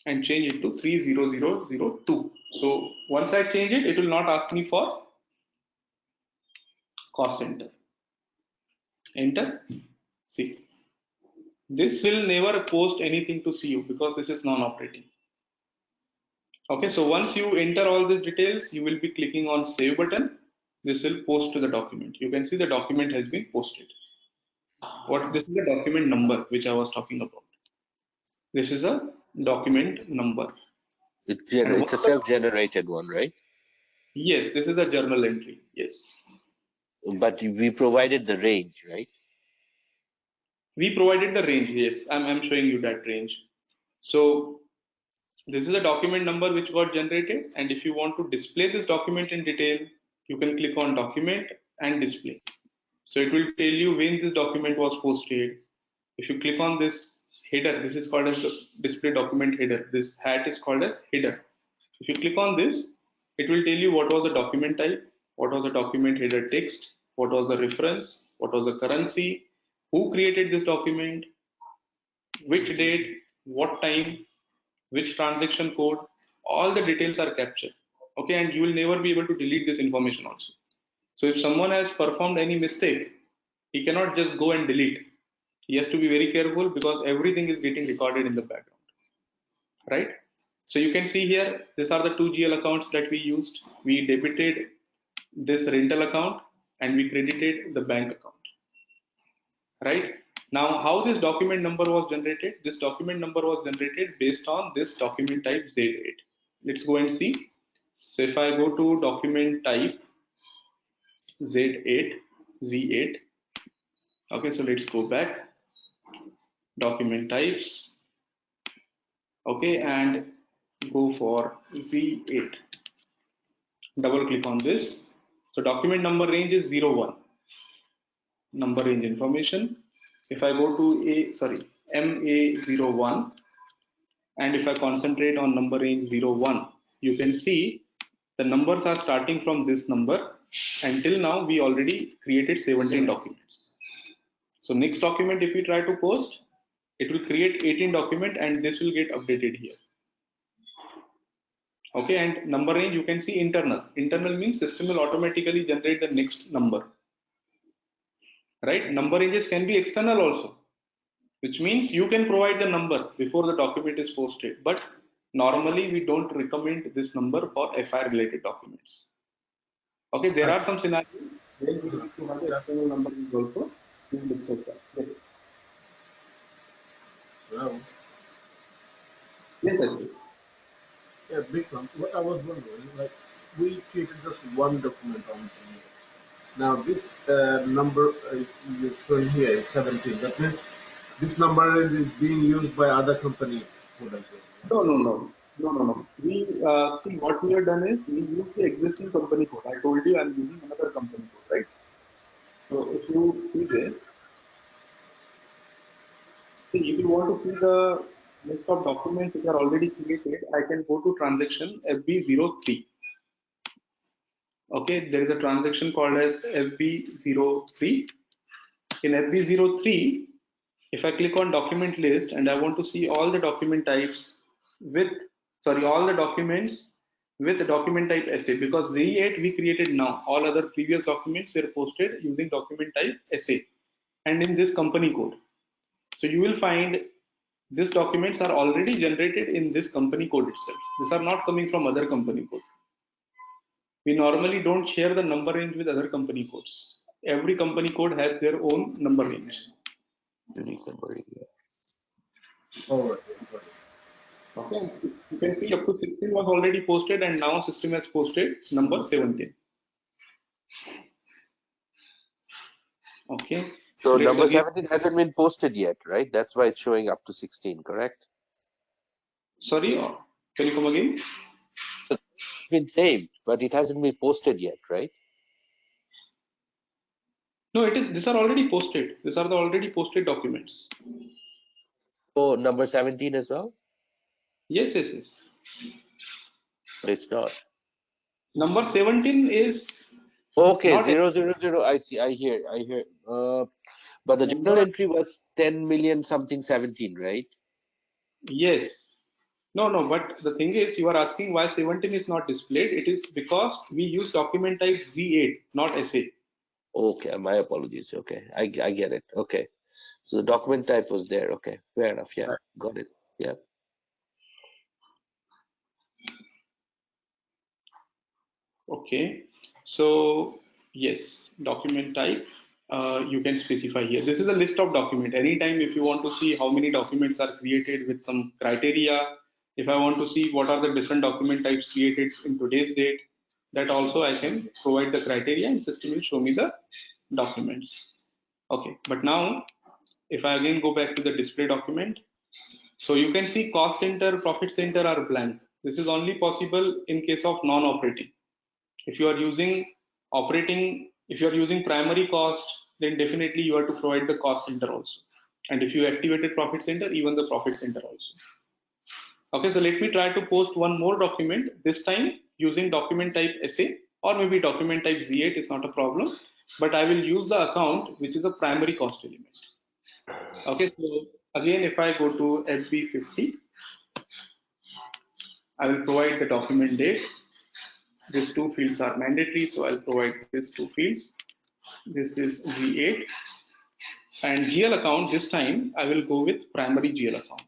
B: and change it to 30002. So once I change it, it will not ask me for cost center. Enter. See, this will never post anything to CU because this is non-operating. Okay, so once you enter all these details, you will be clicking on save button. This will post to the document. You can see the document has been posted. This is the document number which I was talking about. This is a document number.
E: It's a self-generated one, right?
B: Yes, this is a journal entry. Yes.
E: But we provided the range, right?
B: We provided the range. Yes, I'm showing you that range. So this is a document number which got generated, and if you want to display this document in detail, you can click on document and display. So it will tell you when this document was posted. If you click on this header, this is called as the display document header. This hat is called as header. If you click on this, it will tell you what was the document type, what was the document header text, what was the reference, what was the currency, who created this document, which date, what time, which transaction code, all the details are captured. Okay, and you will never be able to delete this information also. So if someone has performed any mistake, he cannot just go and delete. He has to be very careful because everything is getting recorded in the background, right? So you can see here, these are the two GL accounts that we used. We debited this rental account and we credited the bank account, right? Now, how this document number was generated? This document number was generated based on this document type Z8. Let's go and see. So if I go to document type Z8, okay, so let's go back, document types, okay, and go for Z8. Double click on this. So document number range is 01. Number range information. If I go to MA01, and if I concentrate on number range 01, you can see the numbers are starting from this number. Until now, we already created 17 documents. So next document, if we try to post, it will create 18 document and this will get updated here. Okay, and number range, you can see internal. Internal means system will automatically generate the next number. Right? Number ranges can be external also, which means you can provide the number before the document is posted. But normally we don't recommend this number for FI related documents. Okay, there are some scenarios where we need to have the external number also. We will discuss that. Yes.
F: Hello.
B: Yes, actually.
F: Yeah, Bikram, what I was wondering, like, we created just one document on C. Now, this number you're showing here is 17. That means this number range is being used by other company code as well.
B: No. We see what we have done is we use the existing company code. I told you I'm using another company code, right? So if you see this, see if you want to see the list of documents which are already created, I can go to transaction FB03. Okay, there is a transaction called as FB03. In FB03, if I click on document list and I want to see all the document types all the documents with the document type SA, because Z8 we created now, all other previous documents were posted using document type SA. and in this company code. So you will find these documents are already generated in this company code itself. These are not coming from other company code. We normally don't share the number range with other company codes. Every company code has their own number range.
E: Unique number. Yeah.
F: All right. Yeah, got it.
B: Okay, and you can see up to 16 was already posted, and now system has posted number 17. Okay,
E: So
B: let's
E: number
B: again.
E: 17 hasn't been posted yet, right? That's why it's showing up to 16, correct?
B: Sorry, can you come again?
E: It's been saved, but it hasn't been posted yet, right?
B: No, it is. These are already posted. These are the already posted documents.
E: Oh, number 17 as well?
B: Yes, yes, yes.
E: But it's not.
B: Number 17 is
E: Okay,
B: not
E: 000. I see. I hear. But the journal
B: number.
E: entry was 10 million something 17, right?
B: Yes. No, no. But the thing is, you are asking why 17 is not displayed. It is because we use document type Z8, not SA.
E: Okay, my apologies. Okay, I get it. Okay, so the document type was there. Okay, fair enough. Yeah, got it. Yeah.
B: Okay. So yes, document type you can specify here. This is a list of document. Anytime if you want to see how many documents are created with some criteria, if I want to see what are the different document types created in today's date, that also I can provide the criteria and system will show me the documents. Okay, but now if I again go back to the display document, so you can see cost center, profit center are blank. This is only possible in case of non-operating. If you are using operating, if you are using primary cost, then definitely you have to provide the cost center also. And if you activated profit center, even the profit center also. Okay, so let me try to post one more document, this time using document type SA or maybe document type Z8 is not a problem, but I will use the account which is a primary cost element. Okay, so again, if I go to FB50, I will provide the document date. These two fields are mandatory, so I'll provide these two fields. This is G8 and GL account. This time I will go with primary GL account.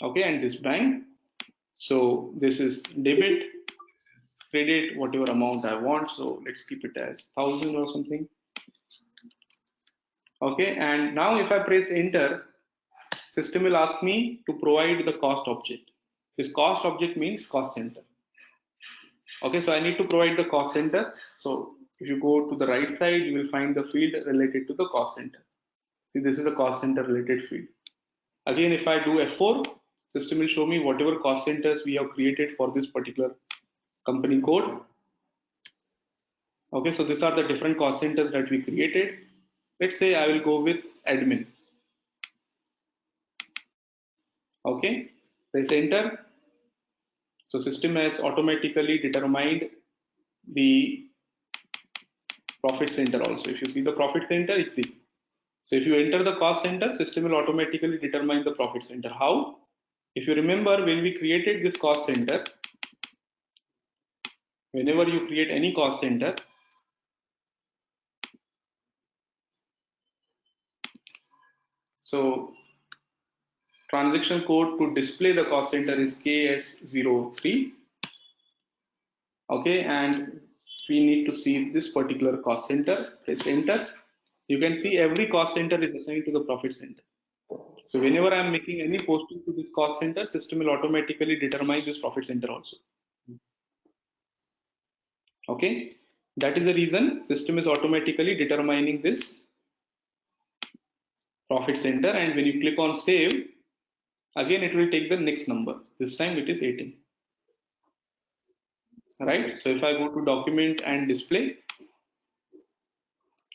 B: Okay, and this bank. So this is debit, credit, whatever amount I want. So let's keep it as 1000 or something. Okay, and now if I press enter, system will ask me to provide the cost object. This cost object means cost center. Okay, so I need to provide the cost center. So if you go to the right side, you will find the field related to the cost center. See, this is the cost center related field. Again, if I do F4, system will show me whatever cost centers we have created for this particular company code. Okay, so these are the different cost centers that we created. Let's say I will go with admin. Okay, press enter. So system has automatically determined the profit center also. If you see the profit center, it's it. So if you enter the cost center, system will automatically determine the profit center. How? If you remember when we created this cost center, whenever you create any cost center, so transaction code to display the cost center is KS03. Okay, and we need to see this particular cost center. Press enter. You can see every cost center is assigned to the profit center. So whenever I'm making any posting to this cost center, system will automatically determine this profit center also. Okay, that is the reason system is automatically determining this profit center, and when you click on save, again it will take the next number. This time it is 18. Right, so if I go to document and display,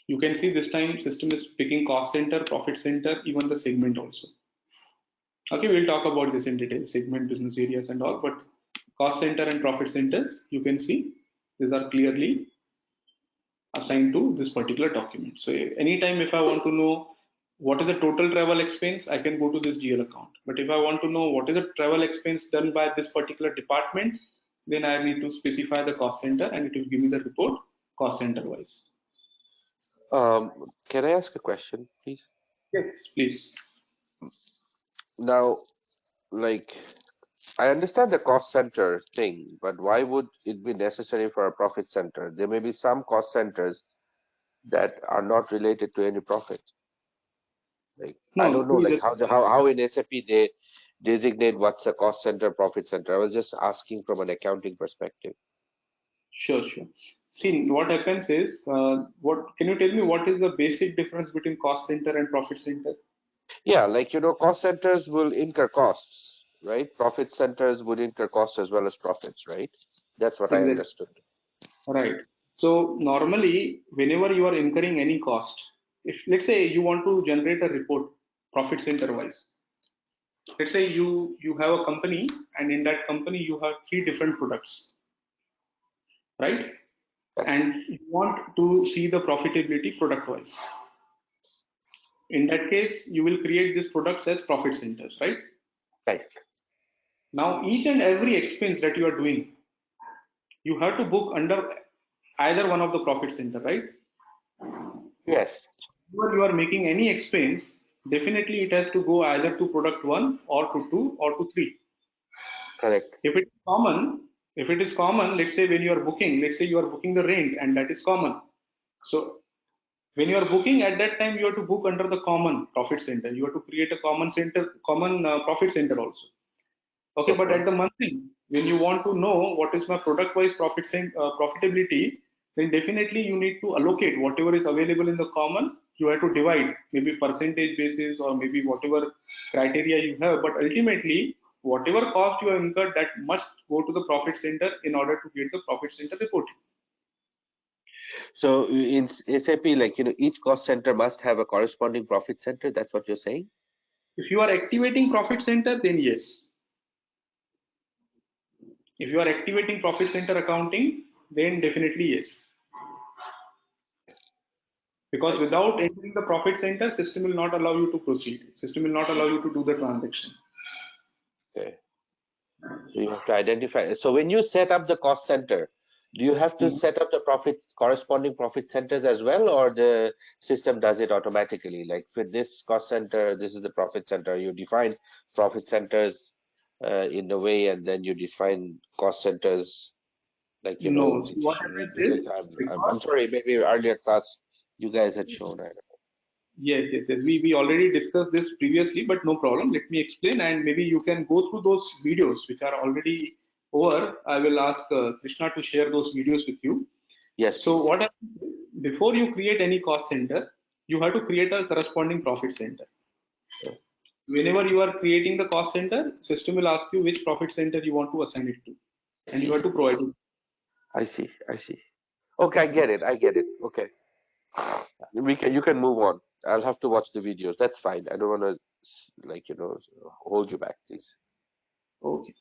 B: you can see this time system is picking cost center, profit center, even the segment also. Okay, we'll talk about this in detail, segment, business areas and all, but cost center and profit centers, you can see these are clearly assigned to this particular document. So anytime if I want to know what is the total travel expense, I can go to this GL account. But if I want to know what is the travel expense done by this particular department, then I need to specify the cost center and it will give me the report cost center wise.
E: Can I ask a question, please?
B: Yes, please.
E: Now, like, I understand the cost center thing, but why would it be necessary for a profit center? There may be some cost centers that are not related to any profit. Like, I
B: No,
E: don't know,
B: see
E: like
B: this.
E: how in SAP they designate what's a cost center, profit center. I was just asking from an accounting perspective.
B: Sure, sure. See, what happens is, what can you tell me what is the basic difference between cost center and profit center?
E: Yeah, like, cost centers will incur costs, right? Profit centers would incur costs as well as profits, right? That's what I
B: Exactly.
E: understood.
B: Right. So normally, whenever you are incurring any cost, if let's say you want to generate a report, profit center wise, let's say you have a company and in that company you have three different products, right?
E: Yes,
B: And you want to see the profitability product wise. In that case, you will create these products as profit centers, right?
E: nice.
B: Now, each and every expense that you are doing, you have to book under either one of the profit center, right?
E: Yes,
B: Whenever you are making any expense, definitely it has to go either to product one or to two or to three.
E: correct.
B: If it is common, if it is common, let's say when you are booking, let's say you are booking the rent and that is common. So when you are booking at that time, you have to book under the common profit center. You have to create a common center, common profit center also. Okay, but
E: Okay.
B: at the monthly, when you want to know what is my product-wise profitability, then definitely you need to allocate whatever is available in the common. You have to divide maybe percentage basis or maybe whatever criteria you have. But ultimately, whatever cost you have incurred, that must go to the profit center in order to get the profit center reporting.
E: So in SAP, like, each cost center must have a corresponding profit center. That's what you're saying?
B: If you are activating profit center, then yes. If you are activating profit center accounting, then definitely yes.
E: I
B: Because
E: see.
B: without entering the profit center, system will not allow you to proceed. System will not allow you to do the transaction.
E: Okay. So you have to identify. So when you set up the cost center, do you have to
B: Mhm.
E: set up the corresponding profit centers as well, or the system does it automatically? Like for this cost center, this is the profit center. You define profit centers in a way, and then you define cost centers. Like,
B: No, so what
E: which
B: happens
E: like
B: is
E: I'm
B: because
E: sorry, maybe earlier class you guys had shown. I don't
B: yes. We already discussed this previously, but no problem. Let me explain, and maybe you can go through those videos which are already over. I will ask Krishna to share those videos with you.
E: Yes,
B: So
E: please.
B: what happens is, before you create any cost center, you have to create a corresponding profit center.
E: Okay.
B: Whenever you are creating the cost center, system will ask you which profit center you want to assign it to,
E: I
B: and you
E: see.
B: have to provide it.
E: I see. I see. Okay, I get it. I get it. Okay. You can move on. I'll have to watch the videos. That's fine. I don't want to like, hold you back, please.
B: Okay.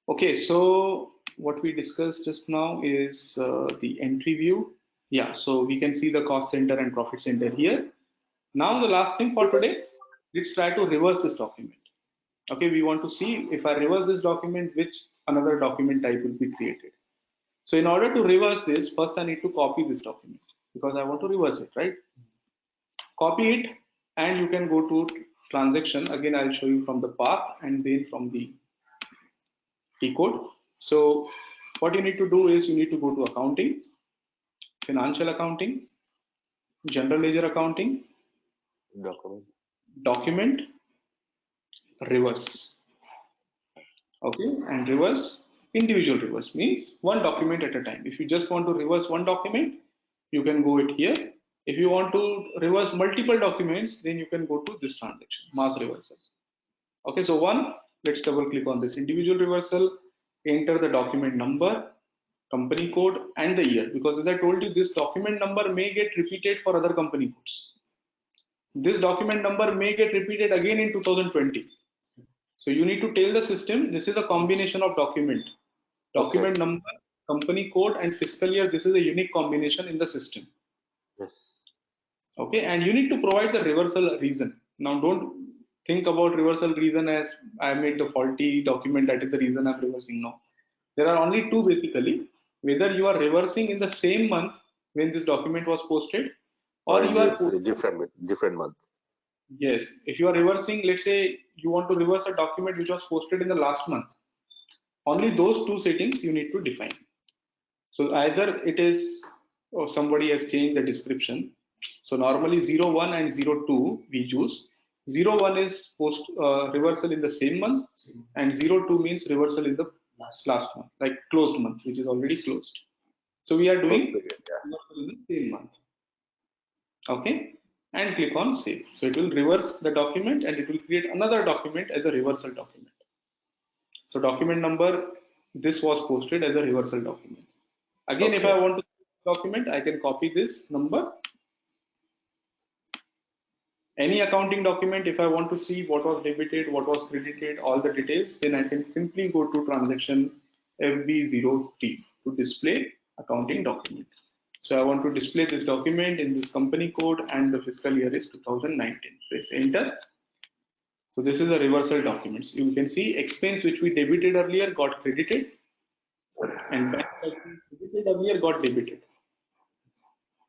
B: Okay. So what we discussed just now is the entry view. Yeah. So we can see the cost center and profit center here. Now the last thing for today, let's try to reverse this document. Okay. We want to see if I reverse this document, which another document type will be created. So in order to reverse this, first I need to copy this document because I want to reverse it, right? Copy it and you can go to transaction. Again, I'll show you from the path and then from the T code. So what you need to do is you need to go to accounting, financial accounting, general ledger accounting,
E: Document.
B: document, reverse. Okay, and reverse, individual reverse means one document at a time. If you just want to reverse one document, you can go it here. If you want to reverse multiple documents, then you can go to this transaction, mass reversal. Okay, so one, let's double click on this individual reversal, enter the document number, company code, and the year. Because as I told you, this document number may get repeated for other company codes. This document number may get repeated again in 2020. So you need to tell the system this is a combination of
E: Okay.
B: document number, company code, and fiscal year. This is a unique combination in the system.
E: Yes.
B: Okay, and you need to provide the reversal reason. Now, don't think about reversal reason as I made the faulty document, that is the reason I'm reversing. No, there are only two basically. Whether you are reversing in the same month when this document was posted,
E: Or
B: or you are
E: it's a different month.
B: yes, if you are reversing, let's say you want to reverse a document which was posted in the last month, only those two settings you need to define. So either it is, or somebody has changed the description. So normally 01 and 02 we use. 01 is post reversal in the same month, and 02 means reversal in the last month, like closed month, which is already closed. So we are
E: Close
B: doing
E: period, yeah.
B: reversal in the same month. Okay, and click on save. So it will reverse the document and it will create another document as a reversal document. So document number, this was posted as a reversal document. Again, if
E: Okay.
B: I want to document, I can copy this number. Any accounting document, if I want to see what was debited, what was credited, all the details, then I can simply go to transaction FB0T to display accounting document. So I want to display this document in this company code and the fiscal year is 2019. Press enter. So this is a reversal document. So you can see expense which we debited earlier got credited and bank that we credited earlier got debited.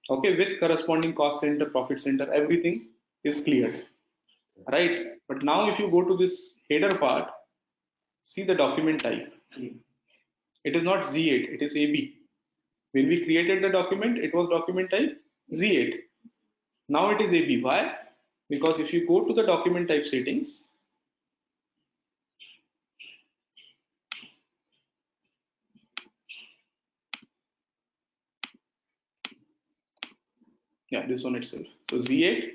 B: Okay, with corresponding cost center, profit center, everything is cleared, right? But now if you go to this header part, see the document type. It is not Z8, it is AB. When we created the document, it was document type Z8. Now it is AB. Why? Because if you go to the document type settings, yeah, this one itself. So Z8,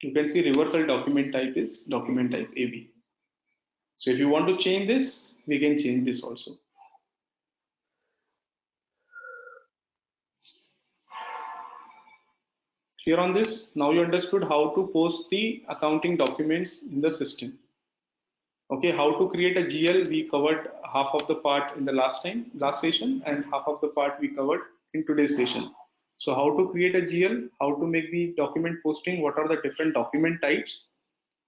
B: you can see reversal document type is document type AB. So if you want to change this, we can change this also. Here on this, now you understood how to post the accounting documents in the system. Okay, how to create a GL, we covered half of the part in the last session, and half of the part we covered in today's session. So how to create a GL, how to make the document posting, what are the different document types.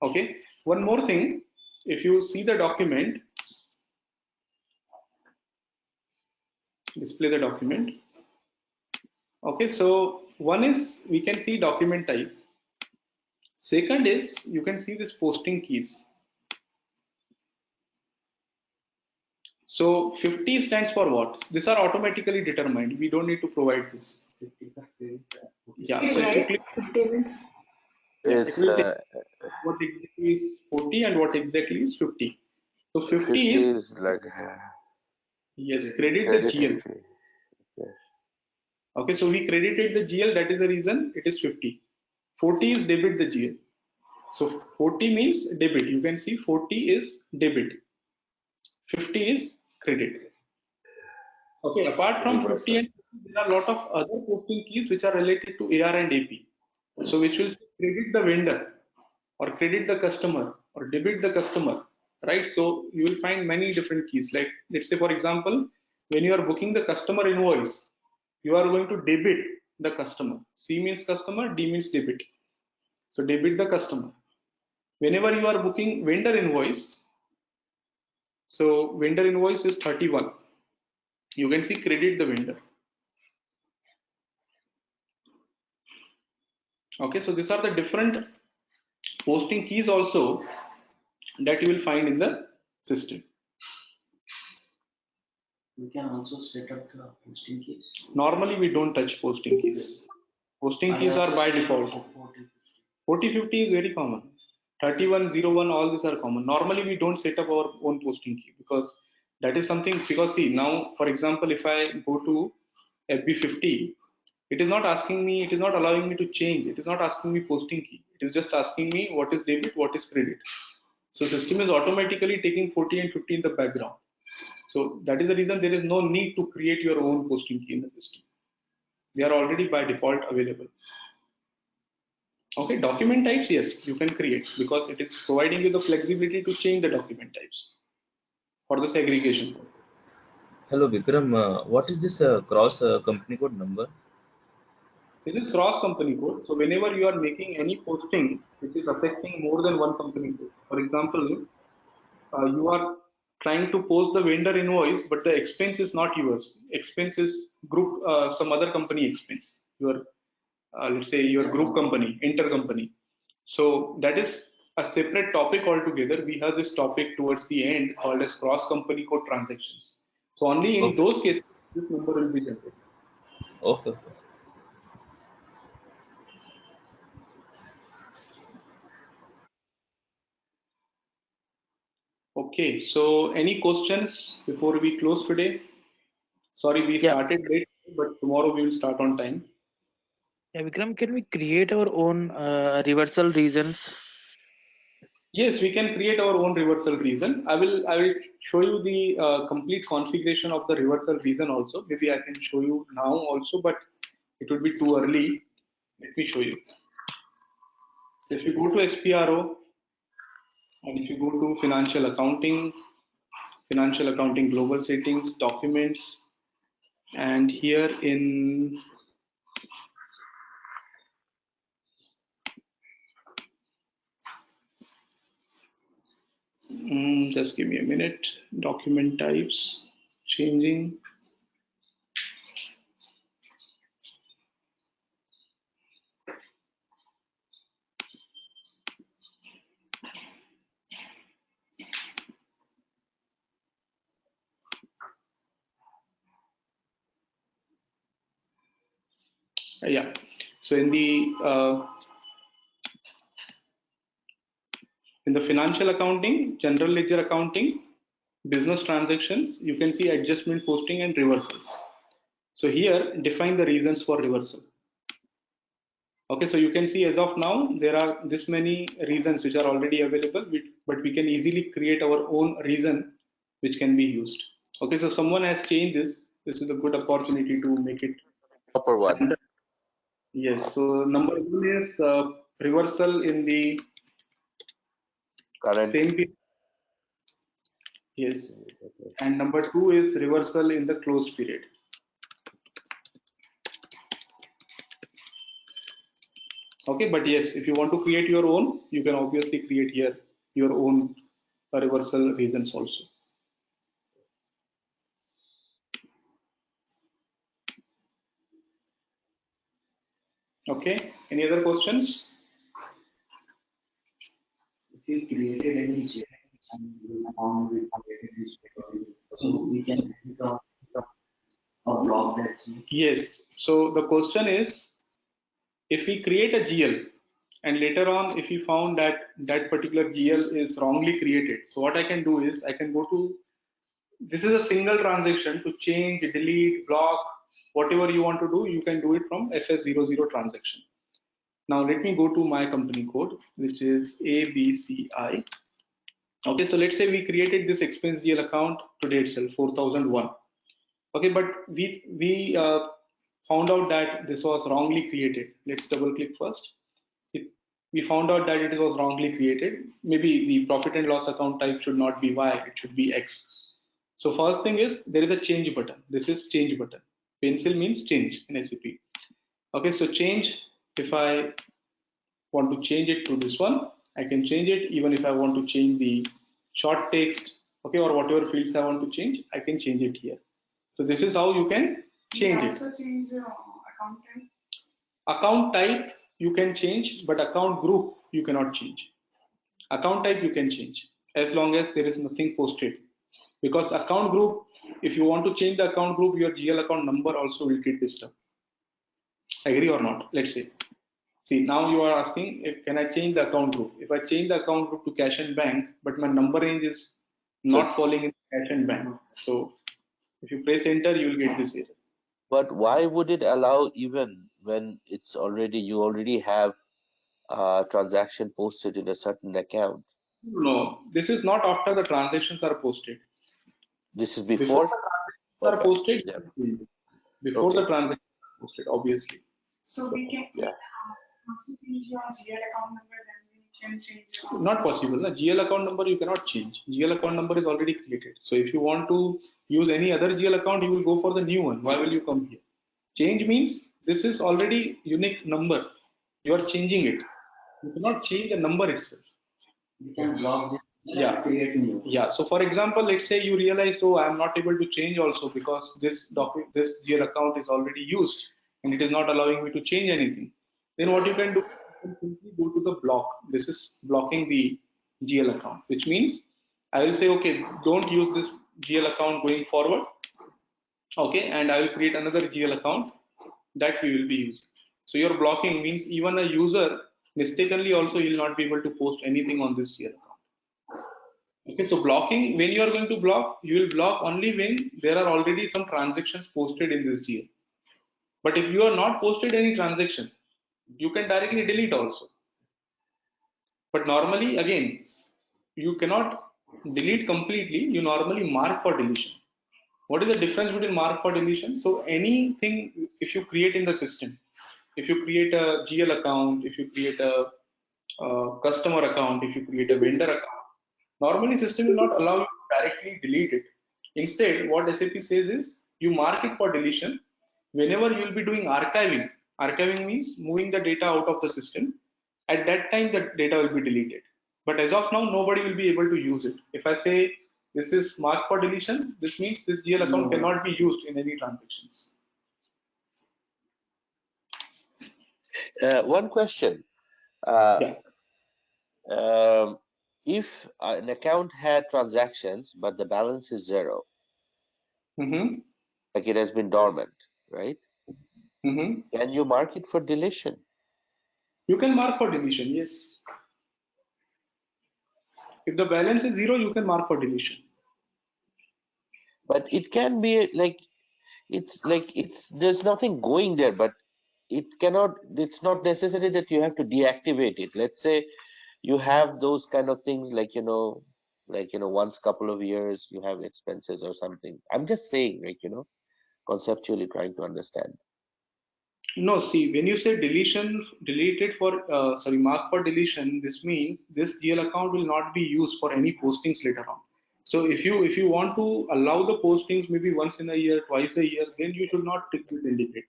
B: Okay, one more thing, if you see the document, display the document. Okay, so one is we can see document type. Second is you can see this posting keys. So 50 stands for what? These are automatically determined. We don't need to provide this. Yeah, so if you click,
A: 50 means
B: yeah, it
E: It's
B: will take what exactly is 40 and what exactly is 50. So 50
E: 50
B: is,
E: is like
B: yes, credit the
E: credit
B: GL.
E: entry. Yeah.
B: Okay, so we credited the GL, that is the reason it is 50. 40 is debit the GL. So 40 means debit. You can see 40 is debit. 50 is credit. Okay, apart from 50
E: Reversal.
B: and 50, there are a lot of other posting keys which are related to AR and AP. So which will credit the vendor or credit the customer or debit the customer, right? So you will find many different keys. Like let's say for example, when you are booking the customer invoice, you are going to debit the customer. C means customer, D means debit. So debit the customer. Whenever you are booking vendor invoice, so vendor invoice is 31. You can see credit the vendor. Okay, so these are the different posting keys also that you will find in the system.
G: We can also set up the posting keys.
B: Normally we don't touch posting keys. Posting keys are by default. 40, 50 is very common. 31, 01, all these are common. Normally we don't set up our own posting key because that is something, because see now, for example, if I go to FB50, it is not asking me, it is not allowing me to change. It is not asking me posting key. It is just asking me what is debit, what is credit. So system is automatically taking 40 and 50 in the background. So that is the reason there is no need to create your own posting key in the system. They are already by default available. Okay, document types, yes, you can create because it is providing you the flexibility to change the document types for the segregation.
D: Hello, Vikram. What is this cross company code number?
B: This is cross company code. So whenever you are making any posting which is affecting more than one company code, for example, you are trying to post the vendor invoice, but the expense is not yours. Expense is group some other company expense. your let's say your group company, intercompany. So that is a separate topic altogether. We have this topic towards the end called as cross company code transactions. So only in
D: Okay.
B: those cases this number will be generated.
D: Okay.
B: Okay, so any questions before we close today? Sorry, we
C: Yeah,
B: started late, but tomorrow we will start on time.
C: yeah, Vikram, can we create our own reversal regions?
B: Yes, we can create our own reversal reason. I will show you the complete configuration of the reversal reason also. Maybe I can show you now also, but it would be too early. Let me show you. If you go to SPRO and if you go to financial accounting global settings, documents, and here in just give me a minute. Document types changing. Yeah. So in the financial accounting, general ledger accounting, business transactions, you can see adjustment, posting, and reversals. So here, define the reasons for reversal. Okay, so you can see as of now, there are this many reasons which are already available, but we can easily create our own reason which can be used. Okay, so someone has changed this. This is a good opportunity to make it
E: Proper one.
B: standard. Yes, so number one is reversal in the
E: Current.
B: same period. Yes, and number two is reversal in the closed period. Okay, but yes, if you want to create your own, you can obviously create here your own reversal reasons also. Okay, any other questions?
G: If you created any JIS and you found we created this category, so we can make a block that's
B: Yes, so the question is, if we create a GL and later on if we found that that particular GL is wrongly created, so what I can do is I can go to, this is a single transaction to change, delete, block, whatever you want to do, you can do it from FS00 transaction. Now let me go to my company code, which is ABCI. Okay, so let's say we created this expense GL account today itself, 4001. Okay, but we found out that this was wrongly created. Let's double click first. We found out that it was wrongly created. Maybe the profit and loss account type should not be Y, it should be X. So first thing is there is a change button. This is change button. Pencil means change in SAP. Okay, so change, if I want to change it to this one, I can change it. Even if I want to change the short text, okay, or whatever fields I want to change, I can change it here. So this is how you can change it.
H: Also change account type.
B: Account type you can change, but account group you cannot change. Account type you can change as long as there is nothing posted. Because account group, if you want to change the account group, your GL account number also will get disturbed. Agree or not? Let's say. See, now you are asking, if, can I change the account group? If I change the account group to cash and bank, but my number range is not
E: Yes.
B: falling in cash and bank. So if you press enter, you will get this error.
E: But why would it allow even when it's already, you already have a transaction posted in a certain account?
B: No, this is not after the transactions are posted.
E: This is
B: Before
E: before?
B: the transactions are
E: Okay.
B: posted,
E: Yeah.
B: before
E: Okay.
B: the transactions are posted, obviously.
H: So we can
E: Yeah.
H: once you change your GL account number, then we can change your
B: Not possible. The GL account number you cannot change. GL account number is already created. So if you want to use any other GL account, you will go for the new one. Why will you come here? Change means this is already unique number. You are changing it. You cannot change the number itself.
G: we can block this.
B: Yeah.
G: Create new.
B: Yeah. So for example, let's say you realize, oh, I'm not able to change also because this GL account is already used and it is not allowing me to change anything, then what you can do, you can simply go to the block. This is blocking the GL account, which means I will say, okay, don't use this GL account going forward. Okay, and I will create another GL account that we will be using. So your blocking means even a user mistakenly also will not be able to post anything on this GL account. Okay, so blocking, when you are going to block, you will block only when there are already some transactions posted in this GL. But if you are not posted any transaction, you can directly delete also. But normally, again, you cannot delete completely. You normally mark for deletion. What is the difference between mark for deletion? So anything, if you create in the system, if you create a GL account, if you create a customer account, if you create a vendor account, normally system will not allow you to directly delete it. Instead, what SAP says is you mark it for deletion whenever you will be doing archiving. Archiving means moving the data out of the system. At that time, the data will be deleted. But as of now, nobody will be able to use it. If I say this is marked for deletion, this means this GL account cannot be used in any transactions.
E: One question. Uh,
B: Yeah.
E: if an account had transactions, but the balance is zero,
B: Mm-hmm.
E: like it has been dormant, right?
B: Mm-hmm.
E: Can you mark it for deletion?
B: You can mark for deletion, yes. If the balance is zero, you can mark for deletion.
E: But it can be like it's there's nothing going there, but it's not necessary that you have to deactivate it. Let's say you have those kind of things like once couple of years you have expenses or something. I'm just saying, conceptually trying to understand.
B: No, see, when you say deletion, deleted for, sorry, mark for deletion, this means this GL account will not be used for any postings later on. So if you want to allow the postings maybe once in a year, twice a year, then you should not tick this indicate.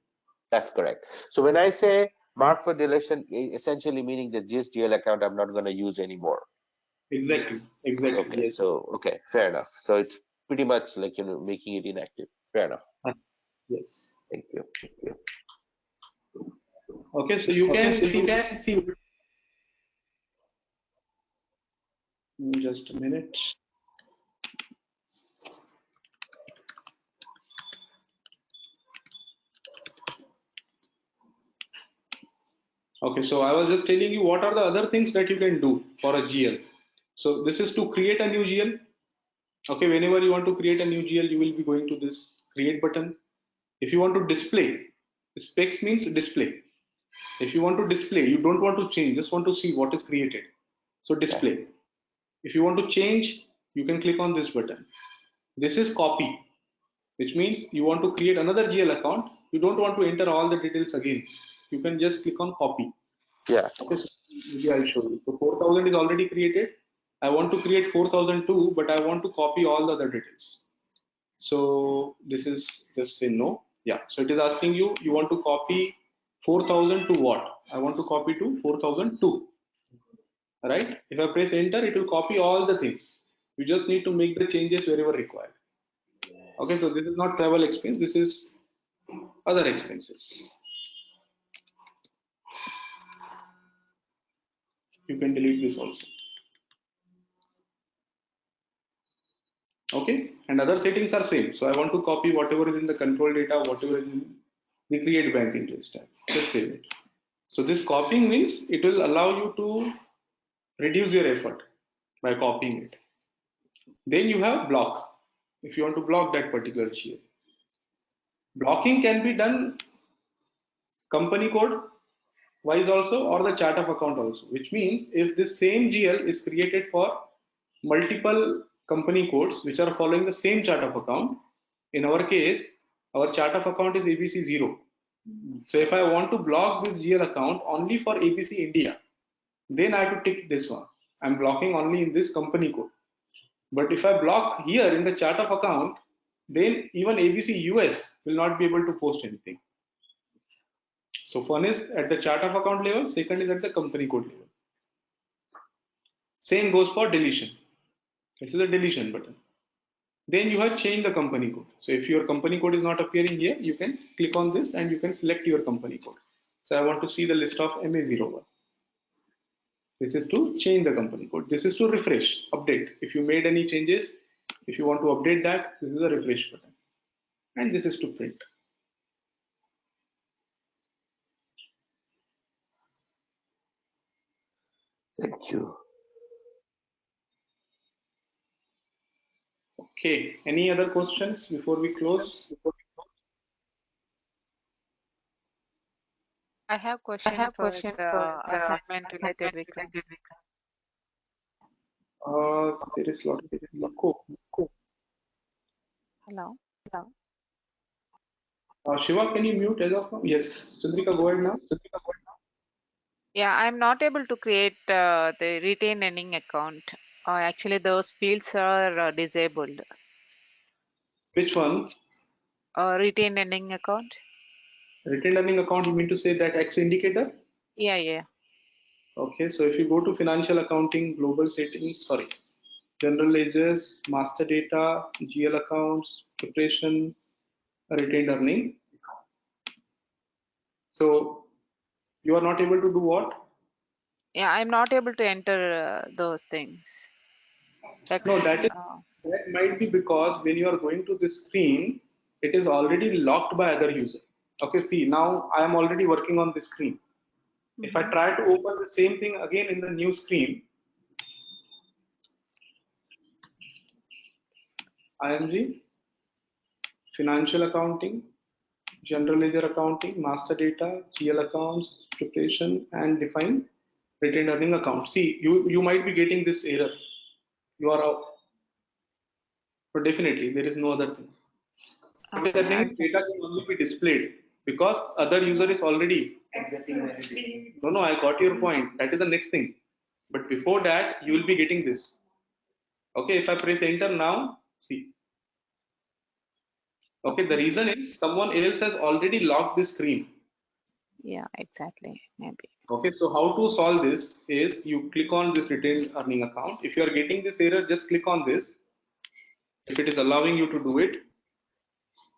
E: That's correct. So when I say mark for deletion, essentially meaning that this GL account I'm not going to use anymore.
B: Exactly, exactly.
E: Okay,
B: Yes.
E: so okay, fair enough. So it's pretty much like making it inactive. Fair enough.
B: Yes.
E: Thank you.
B: Okay, so you can see. Just a minute. Okay, so I was just telling you what are the other things that you can do for a GL. So this is to create a new GL. Okay, whenever you want to create a new GL, you will be going to this create button. If you want to display, specs means display. If you want to display, you don't want to change, just want to see what is created. So display. If you want to change, you can click on this button. This is copy, which means you want to create another GL account. You don't want to enter all the details again. You can just click on copy.
E: Yeah.
B: Okay, so maybe I'll show you. So 4000 is already created. I want to create 4002, but I want to copy all the other details. So this is just say no. Yeah. So it is asking you want to copy 4000 to what? I want to copy to 4002. Right? If I press enter, it will copy all the things. You just need to make the changes wherever required. Okay, so this is not travel expense, this is other expenses. You can delete this also. Okay, and other settings are same. So I want to copy whatever is in the control data, whatever is in the create bank interest tab. Just save it. So this copying means it will allow you to reduce your effort by copying it. Then you have block. If you want to block that particular GL, blocking can be done company code wise also or the chart of account also, which means if this same GL is created for multiple company codes which are following the same chart of account, in our case, our chart of account is ABC0. So if I want to block this GL account only for ABC India, then I have to tick this one. I'm blocking only in this company code. But if I block here in the chart of account, then even ABC US will not be able to post anything. So one is at the chart of account level, second is at the company code level. Same goes for deletion. This is the deletion button. then you have changed the company code. So if your company code is not appearing here, you can click on this and you can select your company code. So I want to see the list of MA01. This is to change the company code. This is to refresh, update. If you made any changes, if you want to update that, this is a refresh button. And this is to print.
E: Thank you.
B: Okay, any other questions before we close?
I: I have question for the assignment related, Vikram.
B: There is a lot of echo.
I: Hello.
B: Shiva, can you mute as of now? Yes, Chandrika, go ahead now.
I: Yeah, I'm not able to create the retain ending account. Actually, those fields are disabled.
B: Which one?
I: Retain ending account.
B: Retained earning account, you mean to say that X indicator?
I: Yeah.
B: Okay, so if you go to financial accounting, global settings, sorry, general ledgers, master data, GL accounts, preparation, retained earning. So you are not able to do what?
I: Yeah, I'm not able to enter those things.
B: No, that might be because when you are going to this screen, it is already locked by other user. Okay, see, now I am already working on this screen. If I try to open the same thing again in the new screen, IMG, financial accounting, general ledger accounting, master data, GL accounts, preparation, and define retained earning account. See, you might be getting this error. You are out. But definitely, there is no other thing. What is happening is data can only be displayed because other user is already. No, I got your point. That is the next thing. But before that, you will be getting this. Okay, if I press enter now, see. Okay, the reason is someone else has already locked this screen.
I: Yeah, exactly. Maybe.
B: Okay, so how to solve this is you click on this retained earning account. If you are getting this error, just click on this. If it is allowing you to do it,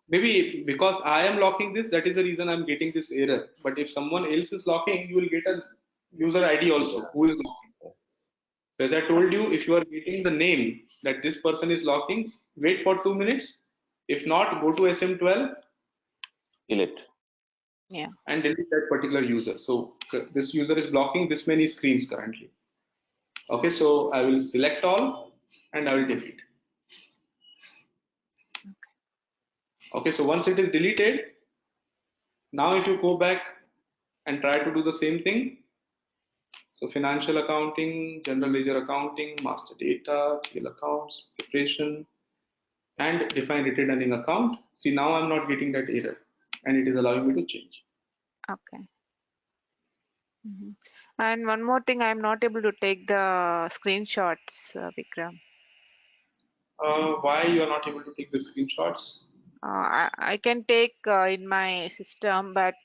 B: maybe because I am locking this, that is the reason I'm getting this error. But if someone else is locking, you will get a user ID also who is locking. So as I told you, if you are getting the name that this person is locking, wait for 2 minutes. If not, go to SM12.
E: Delete.
I: Yeah.
B: And delete that particular user. So this user is blocking this many screens currently. Okay, so I will select all and I will delete. Okay, so once it is deleted, now if you go back and try to do the same thing, so financial accounting, general ledger accounting, master data, GL accounts, preparation, and define retained earning account. See, now I'm not getting that error and it is allowing me to change.
I: Okay. And one more thing, I'm not able to take the screenshots, Vikram.
B: Why you are not able to take the screenshots?
I: I can take in my system, but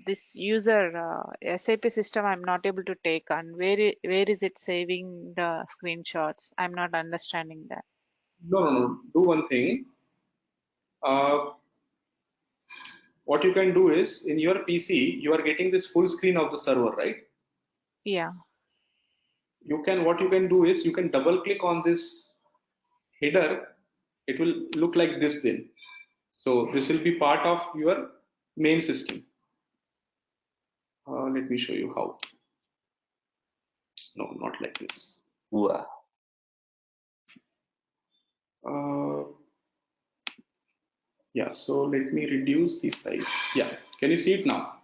I: this user SAP system I'm not able to take. And where is it saving the screenshots? I'm not understanding that.
B: No. Do one thing. What you can do is in your PC, you are getting this full screen of the server, right?
I: Yeah.
B: What you can do is you can double click on this header. It will look like this then. So this will be part of your main system. Let me show you how. No, not like this.
E: Wow.
B: Yeah, so let me reduce the size. Yeah, can you see it now?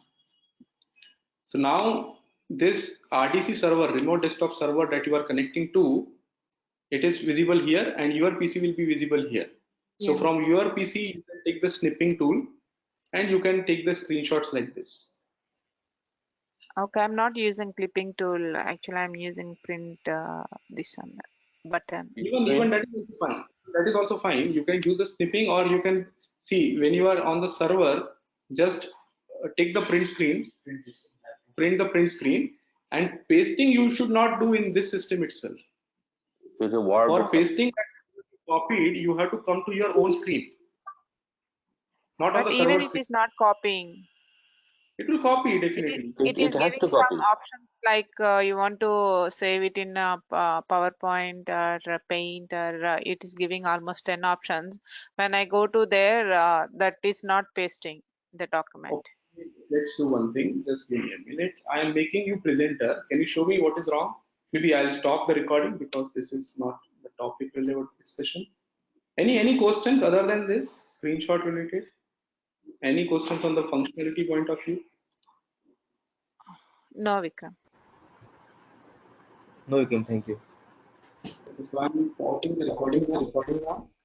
B: So now this RDC server, remote desktop server that you are connecting to, it is visible here and your PC will be visible here. So from your PC, you can take the snipping tool and you can take the screenshots like this.
I: Okay, I'm not using clipping tool. Actually, I'm using print this one button.
B: Even that is also fine. That is also fine. You can use the snipping or you can see when you are on the server, just take the print screen, print the print screen, and pasting you should not do in this system itself.
E: So the war
B: For
E: buffer.
B: pasting, copied, you have to come to your own screen, not on
I: But
B: the
I: even
B: server
I: it
B: screen.
I: is not copying.
B: It will copy
I: It
B: definitely.
I: it
E: It
I: is
E: has
I: giving
E: to
I: some
E: copy.
I: options like you want to save it in PowerPoint or Paint, or it is giving almost 10 options. When I go to there, that is not pasting the document.
B: Okay, let's do one thing. Just give me a minute. I am making you presenter. Can you show me what is wrong? Maybe I'll stop the recording because this is not the topic relevant discussion. Any questions other than this screenshot related? Any questions on the functionality point of view?
I: No, Vikram.
D: No, you can. Thank you.
B: So I'm pausing the recording now.